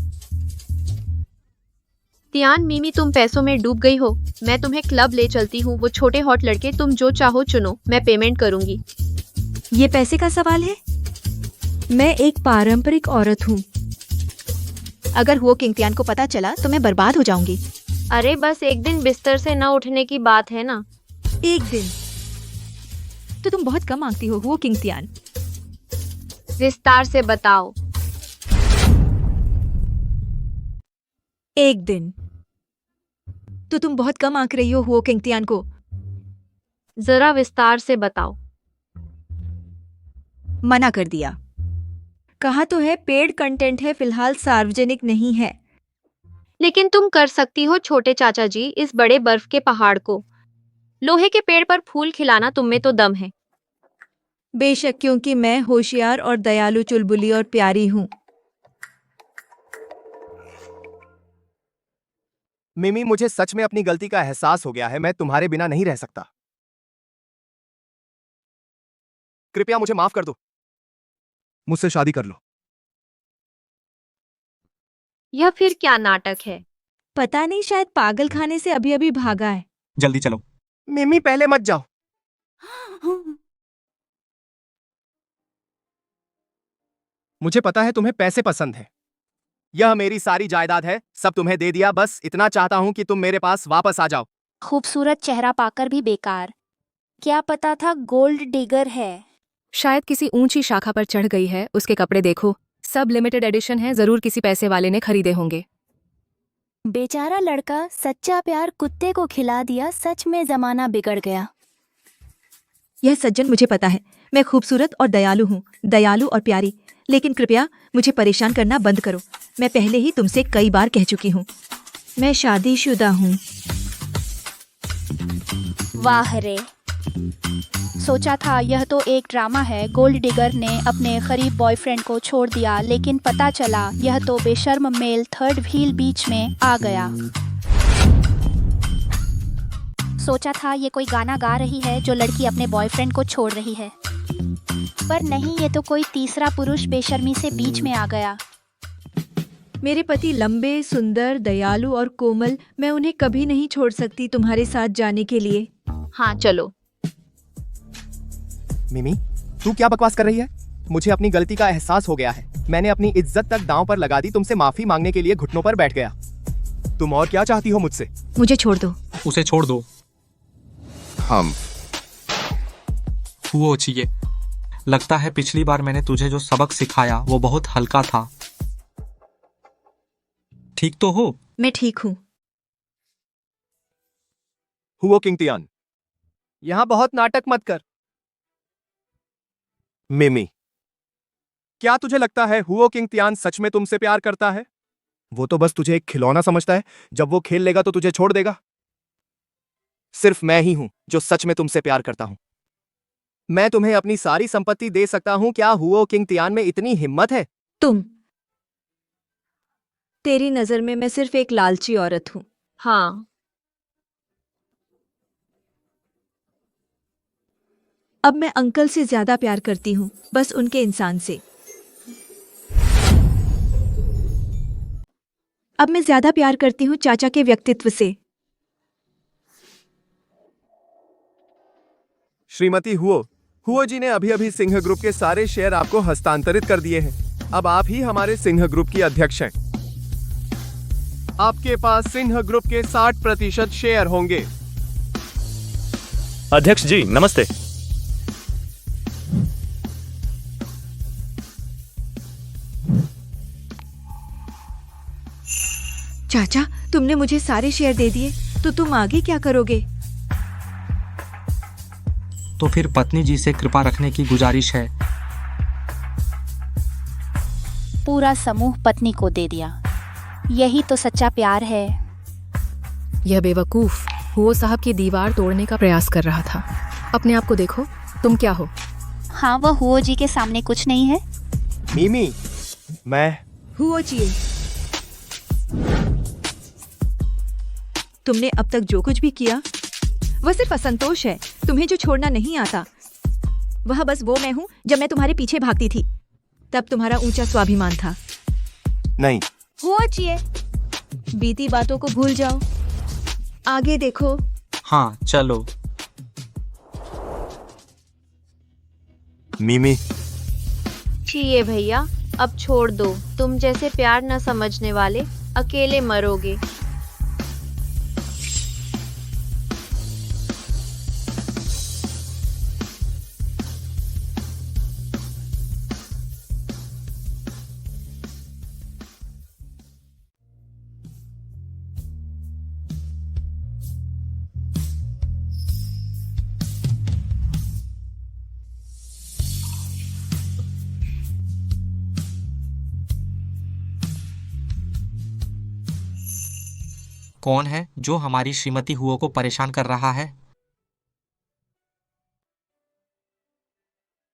[SPEAKER 5] तियान मिमी, तुम पैसों में डूब गई हो। मैं तुम्हें क्लब ले चलती हूँ, वो छोटे हॉट लड़के, तुम जो चाहो चुनो, मैं पेमेंट करूंगी।
[SPEAKER 1] ये पैसे का सवाल है? मैं एक पारंपरिक औरत हूँ। अगर हुओ किंगतियान को पता चला तो मैं बर्बाद हो जाऊंगी।
[SPEAKER 5] अरे बस एक दिन बिस्तर से न उठने की बात है ना।
[SPEAKER 1] एक दिन तो तुम बहुत कम मांगती हो हुओ किंगतियान।
[SPEAKER 5] विस्तार से बताओ।
[SPEAKER 1] एक दिन तो तुम बहुत कम आंक रही हो हुओ किंगतियान को।
[SPEAKER 5] जरा विस्तार से बताओ।
[SPEAKER 1] मना कर दिया। कहा तो है पेड कंटेंट है, फिलहाल सार्वजनिक नहीं है।
[SPEAKER 5] लेकिन तुम कर सकती हो छोटे चाचा जी, इस बड़े बर्फ के पहाड़ को। लोहे के पेड़ पर फूल खिलाना तुम में तो दम है।
[SPEAKER 1] बेशक, क्योंकि मैं होशियार और दयालु, चुलबुली और प्यारी हूँ।
[SPEAKER 2] मिमी, मुझे सच में अपनी गलती का एहसास हो गया है। मैं तुम्हारे बिना नहीं रह सकता। कृपया मुझे माफ कर दो। मुझसे शादी कर लो।
[SPEAKER 5] यह फिर क्या नाटक है?
[SPEAKER 1] पता नहीं, शायद पागल खाने से अभी अभी भागा है।
[SPEAKER 6] जल्दी चलो।
[SPEAKER 2] मिमी, पहले मत जाओ। मुझे पता है तुम्हें पैसे पसंद है। यह मेरी सारी जायदाद है, सब तुम्हें दे दिया। बस इतना चाहता हूं कि तुम मेरे पास वापस आ जाओ।
[SPEAKER 11] खूबसूरत चेहरा पाकर भी बेकार। क्या पता था गोल्ड डिगर है।
[SPEAKER 13] शायद किसी ऊंची शाखा पर चढ़ गई है। उसके कपड़े देखो, सब लिमिटेड एडिशन है, जरूर किसी पैसे वाले ने खरीदे होंगे।
[SPEAKER 11] बेचारा लड़का, सच्चा प्यार कुत्ते को खिला दिया। सच में जमाना बिगड़ गया।
[SPEAKER 1] यह सज्जन, मुझे पता है मैं खूबसूरत और दयालु हूँ, दयालु और प्यारी। लेकिन कृपया मुझे परेशान करना बंद करो। मैं पहले ही तुमसे कई बार कह चुकी हूँ, मैं शादीशुदा हूँ।
[SPEAKER 11] वाह रे, सोचा था यह तो एक ड्रामा है। गोल्ड डिगर ने अपने करीब बॉयफ्रेंड को छोड़ दिया, लेकिन पता चला यह तो बेशर्म मेल थर्ड व्हील बीच में आ गया। सोचा था ये कोई गाना गा रही है जो लड़की अपने बॉयफ्रेंड को छोड़ रही है, पर नहीं, ये तो कोई तीसरा पुरुष बेशर्मी से बीच में आ गया।
[SPEAKER 1] मेरे पति लंबे, सुंदर, दयालु और कोमल, मैं उन्हें कभी नहीं छोड़ सकती तुम्हारे साथ जाने के लिए।
[SPEAKER 5] हाँ चलो।
[SPEAKER 2] मिमी, तू क्या बकवास कर रही है? मुझे अपनी गलती का एहसास हो गया है। मैंने अपनी इज्जत तक दांव पर लगा दी। तुमसे माफी मांगने के लिए घुटनों पर बैठ गया। तुम और क्या चाहती हो मुझसे?
[SPEAKER 1] मुझे छोड़ दो।
[SPEAKER 6] उसे छोड़ दो।
[SPEAKER 2] हम
[SPEAKER 6] हुओ चाहिए। लगता है पिछली बार मैंने तुझे जो सबक सिखाया वो बहुत हल्का था। ठीक तो हो?
[SPEAKER 1] मैं ठीक हूँ।
[SPEAKER 2] हुओ किंगतियान, यहाँ बहुत नाटक मत कर। मिमी, क्या तुझे लगता है हुओ किंगतियान सच में तुमसे प्यार करता है? वो तो बस तुझे एक खिलौना समझता है। जब वो खेल लेगा तो तुझे छोड़ देगा। सिर्फ मैं ही हूं जो सच में तुमसे प्यार करता हूं। मैं तुम्हें अपनी सारी संपत्ति दे सकता हूं। क्या हुओ किंगतियान में इतनी हिम्मत है?
[SPEAKER 1] तेरी नजर में मैं सिर्फ एक लालची औरत हूँ।
[SPEAKER 5] हाँ,
[SPEAKER 1] अब मैं अंकल से ज्यादा प्यार करती हूँ, बस उनके इंसान से। अब मैं ज्यादा प्यार करती हूँ चाचा के व्यक्तित्व से।
[SPEAKER 2] श्रीमती हुओ जी ने अभी अभी सिंह ग्रुप के सारे शेयर आपको हस्तांतरित कर दिए हैं। अब आप ही हमारे सिंह ग्रुप की अध्यक्ष हैं। आपके पास सिंह ग्रुप के 60% शेयर होंगे।
[SPEAKER 3] अध्यक्ष जी नमस्ते।
[SPEAKER 1] चाचा, तुमने मुझे सारे शेयर दे दिए, तो तुम आगे क्या करोगे?
[SPEAKER 6] तो फिर पत्नी जी से कृपा रखने की गुजारिश है।
[SPEAKER 11] पूरा समूह पत्नी को दे दिया। यही तो सच्चा प्यार है।
[SPEAKER 13] यह बेवकूफ हुओ साहब की दीवार तोड़ने का प्रयास कर रहा था। अपने आप को देखो, तुम क्या हो?
[SPEAKER 11] हाँ, वह हुओ जी के सामने कुछ नहीं है।
[SPEAKER 2] मिमी, मैं
[SPEAKER 1] हुओ जी, तुमने अब तक जो कुछ भी किया वह सिर्फ असंतोष है। तुम्हें जो छोड़ना नहीं आता वह बस वो मैं हूँ जब मैं तुम्हारे पीछे भागती थी तब तुम्हारा ऊंचा स्वाभिमान था।
[SPEAKER 2] नहीं,
[SPEAKER 1] हुआ चाहिए। बीती बातों को भूल जाओ, आगे देखो।
[SPEAKER 6] हाँ चलो।
[SPEAKER 2] मिमी,
[SPEAKER 5] चाहिए भैया, अब छोड़ दो। तुम जैसे प्यार न समझने वाले अकेले मरोगे।
[SPEAKER 6] कौन है जो हमारी श्रीमती हुओ को परेशान कर रहा है?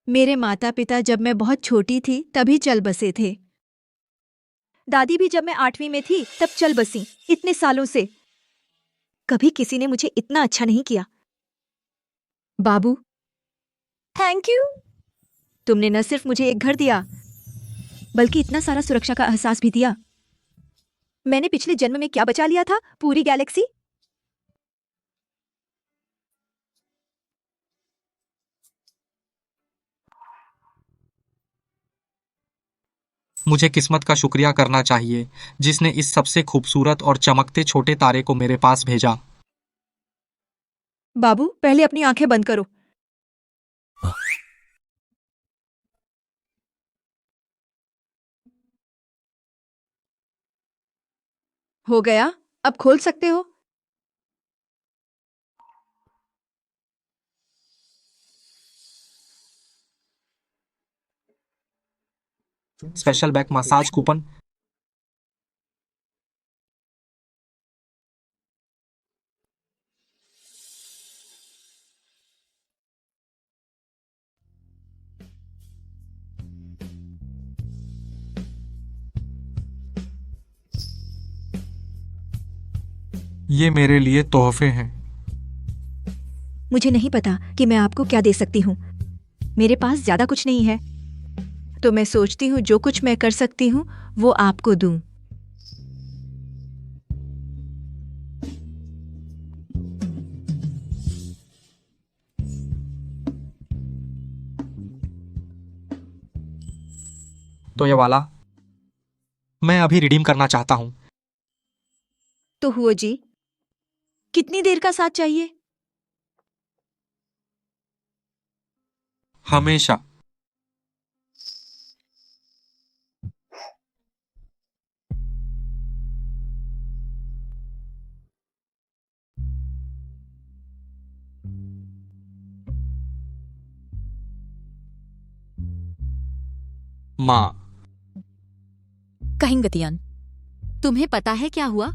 [SPEAKER 1] मेरे माता पिता जब मैं बहुत छोटी थी तभी चल बसे थे। दादी भी जब मैं 8वीं में थी तब चल बसी। इतने सालों से कभी किसी ने मुझे इतना अच्छा नहीं किया। बाबू, थैंक यू। तुमने न सिर्फ मुझे एक घर दिया बल्कि इतना सारा सुरक्षा का एहसास भी दिया। मैंने पिछले जन्म में क्या बचा लिया था? पूरी गैलेक्सी।
[SPEAKER 6] मुझे किस्मत का शुक्रिया करना चाहिए जिसने इस सबसे खूबसूरत और चमकते छोटे तारे को मेरे पास भेजा।
[SPEAKER 1] बाबू, पहले अपनी आंखें बंद करो। हो गया, अब खोल सकते हो।
[SPEAKER 6] Special back massage coupon. ये मेरे लिए तोहफे हैं।
[SPEAKER 1] मुझे नहीं पता कि मैं आपको क्या दे सकती हूँ। मेरे पास ज्यादा कुछ नहीं है, तो मैं सोचती हूँ जो कुछ मैं कर सकती हूँ वो आपको दूं।
[SPEAKER 6] तो ये वाला मैं अभी रिडीम करना चाहता हूँ।
[SPEAKER 1] तो हुआ जी, कितनी देर का साथ चाहिए?
[SPEAKER 6] हमेशा। माँ।
[SPEAKER 9] कहीं गतियान, तुम्हें पता है क्या हुआ?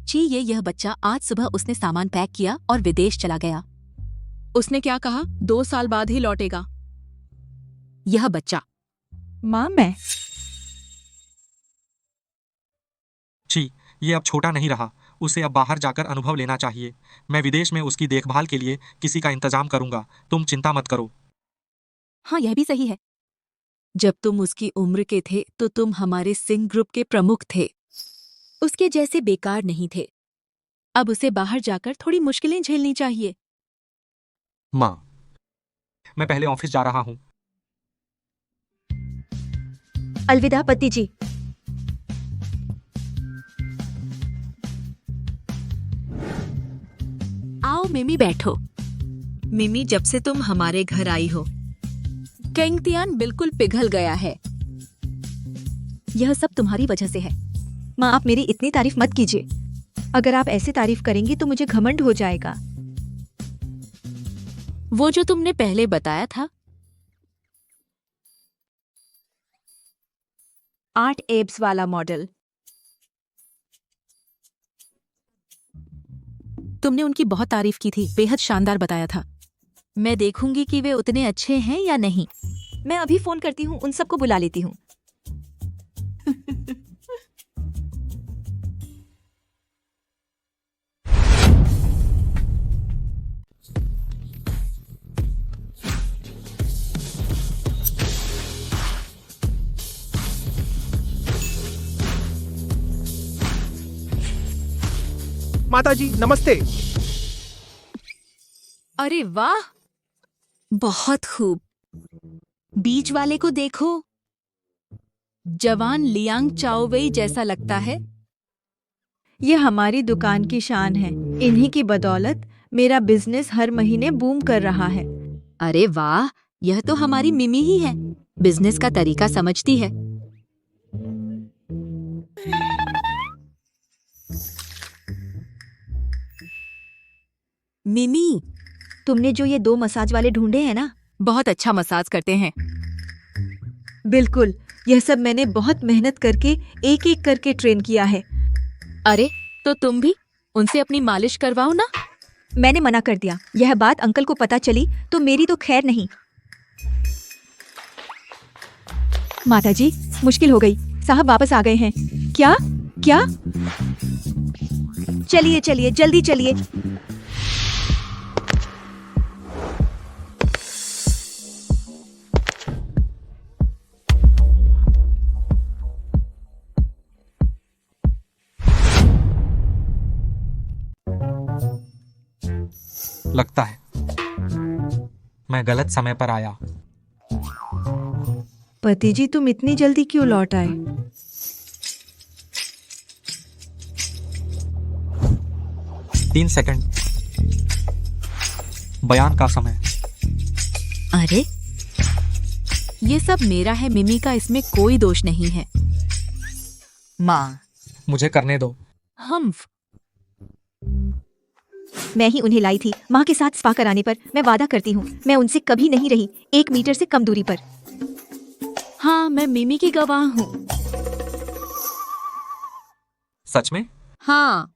[SPEAKER 9] जी, यह बच्चा आज सुबह उसने सामान पैक किया और विदेश चला गया।
[SPEAKER 4] उसने क्या कहा? 2 साल बाद ही लौटेगा।
[SPEAKER 9] यह बच्चा।
[SPEAKER 1] माँ, मैं
[SPEAKER 6] जी, ये अब छोटा नहीं रहा। उसे अब बाहर जाकर अनुभव लेना चाहिए। मैं विदेश में उसकी देखभाल के लिए किसी का इंतजाम करूंगा। तुम चिंता मत करो।
[SPEAKER 9] हाँ, यह भी सही है। जब तुम उसकी उम्र के थे तो तुम हमारे सिंह ग्रुप के प्रमुख थे। उसके जैसे बेकार नहीं थे। अब उसे बाहर जाकर थोड़ी मुश्किलें झेलनी चाहिए।
[SPEAKER 6] माँ, मैं पहले ऑफिस जा रहा हूँ।
[SPEAKER 1] अलविदा पति जी।
[SPEAKER 9] आओ मिमी, बैठो। मिमी, जब से तुम हमारे घर आई हो कैंगतियान बिल्कुल पिघल गया है। यह सब तुम्हारी वजह से है।
[SPEAKER 1] माँ, आप मेरी इतनी तारीफ मत कीजिए। अगर आप ऐसे तारीफ करेंगी तो मुझे घमंड हो जाएगा।
[SPEAKER 9] वो जो तुमने पहले बताया था,
[SPEAKER 1] 8 एब्स वाला मॉडल।
[SPEAKER 9] तुमने उनकी बहुत तारीफ की थी, बेहद शानदार बताया था। मैं देखूंगी कि वे उतने अच्छे हैं या नहीं।
[SPEAKER 1] मैं अभी फोन करती हूँ, उन सबको बुला लेती हूँ।
[SPEAKER 2] माताजी नमस्ते।
[SPEAKER 9] अरे वाह, बहुत खूब। बीच वाले को देखो, जवान लियांग चाओवेई जैसा लगता है।
[SPEAKER 1] ये हमारी दुकान की शान है। इन्हीं की बदौलत मेरा बिजनेस हर महीने बूम कर रहा है।
[SPEAKER 9] अरे वाह, यह तो हमारी मिमी ही है। बिजनेस का तरीका समझती है। मिमी,
[SPEAKER 1] तुमने जो ये 2 मसाज वाले ढूंढे हैं ना,
[SPEAKER 9] बहुत अच्छा मसाज करते हैं।
[SPEAKER 1] बिल्कुल, यह सब मैंने बहुत मेहनत करके एक एक करके ट्रेन किया है।
[SPEAKER 9] अरे, तो तुम भी उनसे अपनी मालिश करवाओ ना।
[SPEAKER 1] मैंने मना कर दिया। यह बात अंकल को पता चली तो मेरी तो खैर नहीं। माताजी, मुश्किल हो गई। साहब वापस आ गए हैं। क्या क्या? चलिए चलिए, जल्दी चलिए।
[SPEAKER 6] लगता है मैं गलत समय पर आया।
[SPEAKER 1] पति जी, तुम इतनी जल्दी क्यों लौट आए?
[SPEAKER 6] तीन सेकंड, बयान का समय।
[SPEAKER 9] अरे, ये सब मेरा है मिमी का, इसमें कोई दोष नहीं है। माँ,
[SPEAKER 6] मुझे करने दो।
[SPEAKER 9] हम्फ।
[SPEAKER 1] मैं ही उन्हें लाई थी माँ के साथ स्पा कराने पर। मैं वादा करती हूँ, मैं उनसे कभी नहीं रही 1 मीटर से कम दूरी पर।
[SPEAKER 9] हाँ, मैं मिमी की गवाह हूँ।
[SPEAKER 6] सच में?
[SPEAKER 9] हाँ।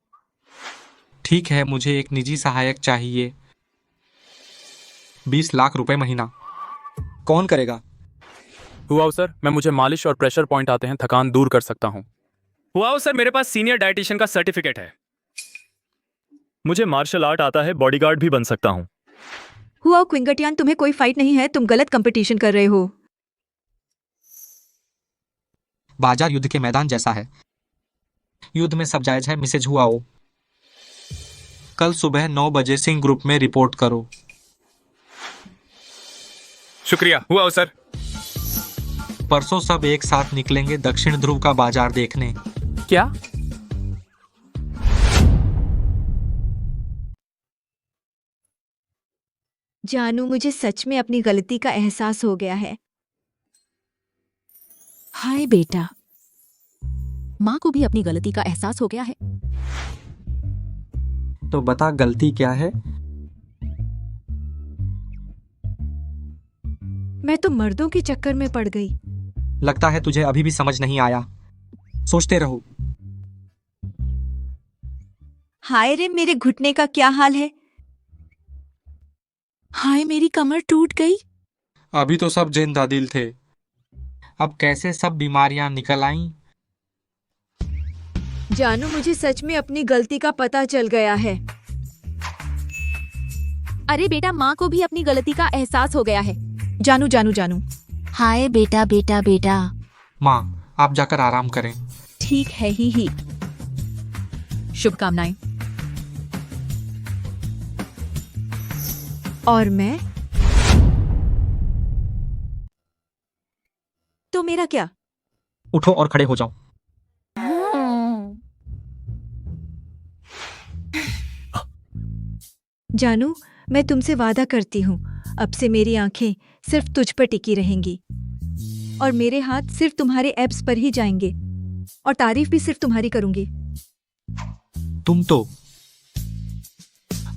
[SPEAKER 6] ठीक है, मुझे एक निजी सहायक चाहिए। 20 लाख रुपए महीना। कौन करेगा?
[SPEAKER 7] हुआ सर, मैं मुझे मालिश और प्रेशर पॉइंट आते हैं, थकान दूर कर सकता हूँ। हुआ सर, मेरे पास सीनियर डाइटिशियन का सर्टिफिकेट है। मुझे मार्शल आर्ट आता है, बॉडीगार्ड भी बन सकता हूँ।
[SPEAKER 1] हुआ क्विंगटियान, तुम्हें कोई फाइट नहीं है। तुम गलत कंपटीशन कर रहे हो।
[SPEAKER 6] बाजार युद्ध के मैदान जैसा है। युद्ध में सब जायज है। मिसेज हुआओ, कल सुबह 9 बजे सिंह ग्रुप में रिपोर्ट करो।
[SPEAKER 7] शुक्रिया हुआ सर।
[SPEAKER 6] परसों सब एक साथ निकलेंगे दक्षिण ध्रुव का बाजार देखने।
[SPEAKER 7] क्या?
[SPEAKER 1] जानू, मुझे सच में अपनी गलती का एहसास हो गया है।
[SPEAKER 9] हाय बेटा, माँ को भी अपनी गलती का एहसास हो गया है।
[SPEAKER 6] तो बता, गलती क्या है?
[SPEAKER 1] मैं तो मर्दों के चक्कर में पड़ गई।
[SPEAKER 6] लगता है तुझे अभी भी समझ नहीं आया। सोचते रहो।
[SPEAKER 1] हाय रे, मेरे घुटने का क्या हाल है?
[SPEAKER 9] हाय, मेरी कमर टूट गई।
[SPEAKER 6] अभी तो सब जिंदा दिल थे, अब कैसे सब बीमारियां निकल आईं?
[SPEAKER 1] जानू, मुझे सच में अपनी गलती का पता चल गया है।
[SPEAKER 9] अरे बेटा, माँ को भी अपनी गलती का एहसास हो गया है।
[SPEAKER 1] जानू जानू जानू।
[SPEAKER 9] हाय बेटा बेटा बेटा।
[SPEAKER 6] माँ, आप जाकर आराम करें।
[SPEAKER 9] ठीक है ही। शुभकामनाएं।
[SPEAKER 1] और मैं तो मेरा क्या?
[SPEAKER 6] उठो और खड़े हो जाओ।
[SPEAKER 1] जानू, मैं तुमसे वादा करती हूँ, अब से मेरी आंखें सिर्फ तुझ पर टिकी रहेंगी और मेरे हाथ सिर्फ तुम्हारे एब्स पर ही जाएंगे और तारीफ भी सिर्फ तुम्हारी करूंगी।
[SPEAKER 6] तुम तो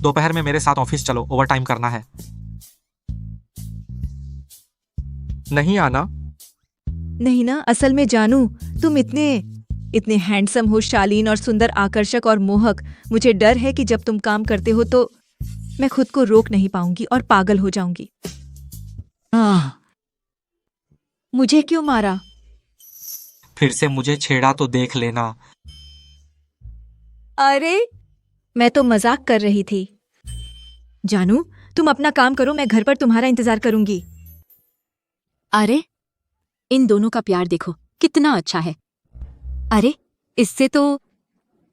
[SPEAKER 6] दोपहर में मेरे साथ ऑफिस चलो, ओवर टाइम करना है। नहीं आना?
[SPEAKER 1] नहीं ना, असल में जानू, तुम इतने हैंडसम हो, शालीन और सुंदर, आकर्षक और मोहक। मुझे डर है कि जब तुम काम करते हो तो मैं खुद को रोक नहीं पाऊंगी और पागल हो जाऊंगी। मुझे क्यों मारा?
[SPEAKER 6] फिर से मुझे छेड़ा तो देख लेना।
[SPEAKER 1] अरे, मैं तो मजाक कर रही थी। जानू, तुम अपना काम करो, मैं घर पर तुम्हारा इंतजार करूंगी।
[SPEAKER 9] अरे, इन दोनों का प्यार देखो कितना अच्छा है। अरे, इससे तो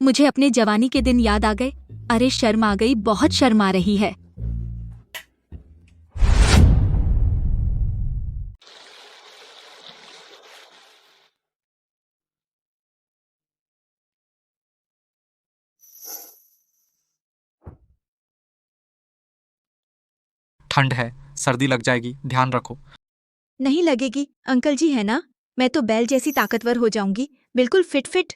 [SPEAKER 9] मुझे अपने जवानी के दिन याद आ गए। अरे शर्म आ गई, बहुत शर्म आ रही है।
[SPEAKER 6] ठंड है, सर्दी लग जाएगी, ध्यान रखो।
[SPEAKER 1] नहीं लगेगी, अंकल जी है ना। मैं तो बैल जैसी ताकतवर हो जाऊंगी, बिल्कुल फिट फिट।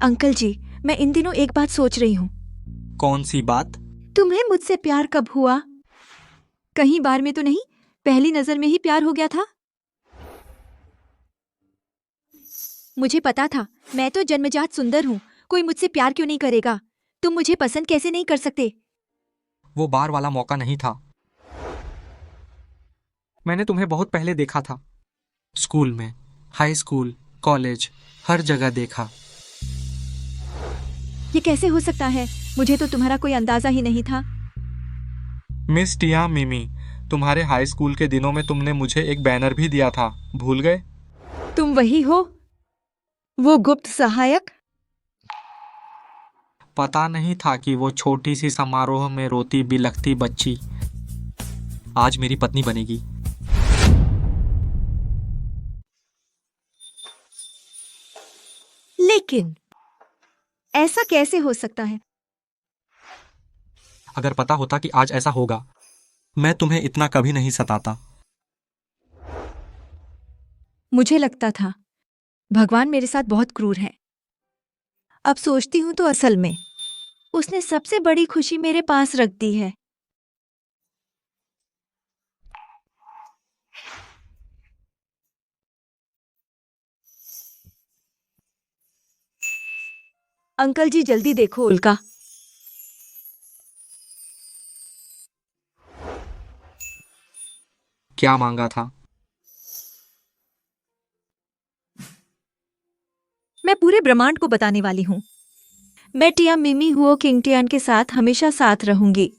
[SPEAKER 1] अंकल जी, मैं इन दिनों एक बात सोच रही हूँ।
[SPEAKER 6] कौन सी बात?
[SPEAKER 1] तुम्हें मुझसे प्यार कब हुआ? कहीं बार में तो नहीं, पहली नजर में ही प्यार हो गया था? मुझे पता था, मैं तो जन्मजात सुंदर हूँ, कोई मुझसे प्यार क्यों नहीं करेगा? तुम मुझे पसंद कैसे नहीं कर सकते?
[SPEAKER 6] वो बार वाला मौका नहीं था। मैंने तुम्हें बहुत पहले देखा था, स्कूल में, हाई स्कूल, कॉलेज, हर जगह देखा।
[SPEAKER 1] ये कैसे हो सकता है? मुझे तो तुम्हारा कोई अंदाजा ही नहीं था।
[SPEAKER 6] मिस टिया मिमी, तुम्हारे हाई स्कूल के दिनों में तुमने मुझे एक बैनर भी दिया था, भूल गए?
[SPEAKER 1] तुम वही हो, वो गुप्त सहायक?
[SPEAKER 6] पता नहीं था कि वो छोटी सी समारोह में रोती बिलखती बच्ची आज मेरी पत्नी बनेगी।
[SPEAKER 1] लेकिन ऐसा कैसे हो सकता है?
[SPEAKER 6] अगर पता होता कि आज ऐसा होगा, मैं तुम्हें इतना कभी नहीं सताता।
[SPEAKER 1] मुझे लगता था भगवान मेरे साथ बहुत क्रूर है। अब सोचती हूं तो असल में उसने सबसे बड़ी खुशी मेरे पास रख दी है। अंकल जी जल्दी देखो उल्का।
[SPEAKER 6] क्या मांगा था?
[SPEAKER 1] मैं पूरे ब्रह्मांड को बताने वाली हूँ। मैं टिया मिमी हुओ किंग टियान के साथ हमेशा साथ रहूंगी।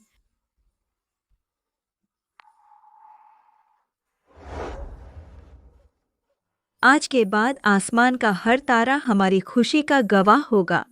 [SPEAKER 1] आज के बाद आसमान का हर तारा हमारी खुशी का गवाह होगा।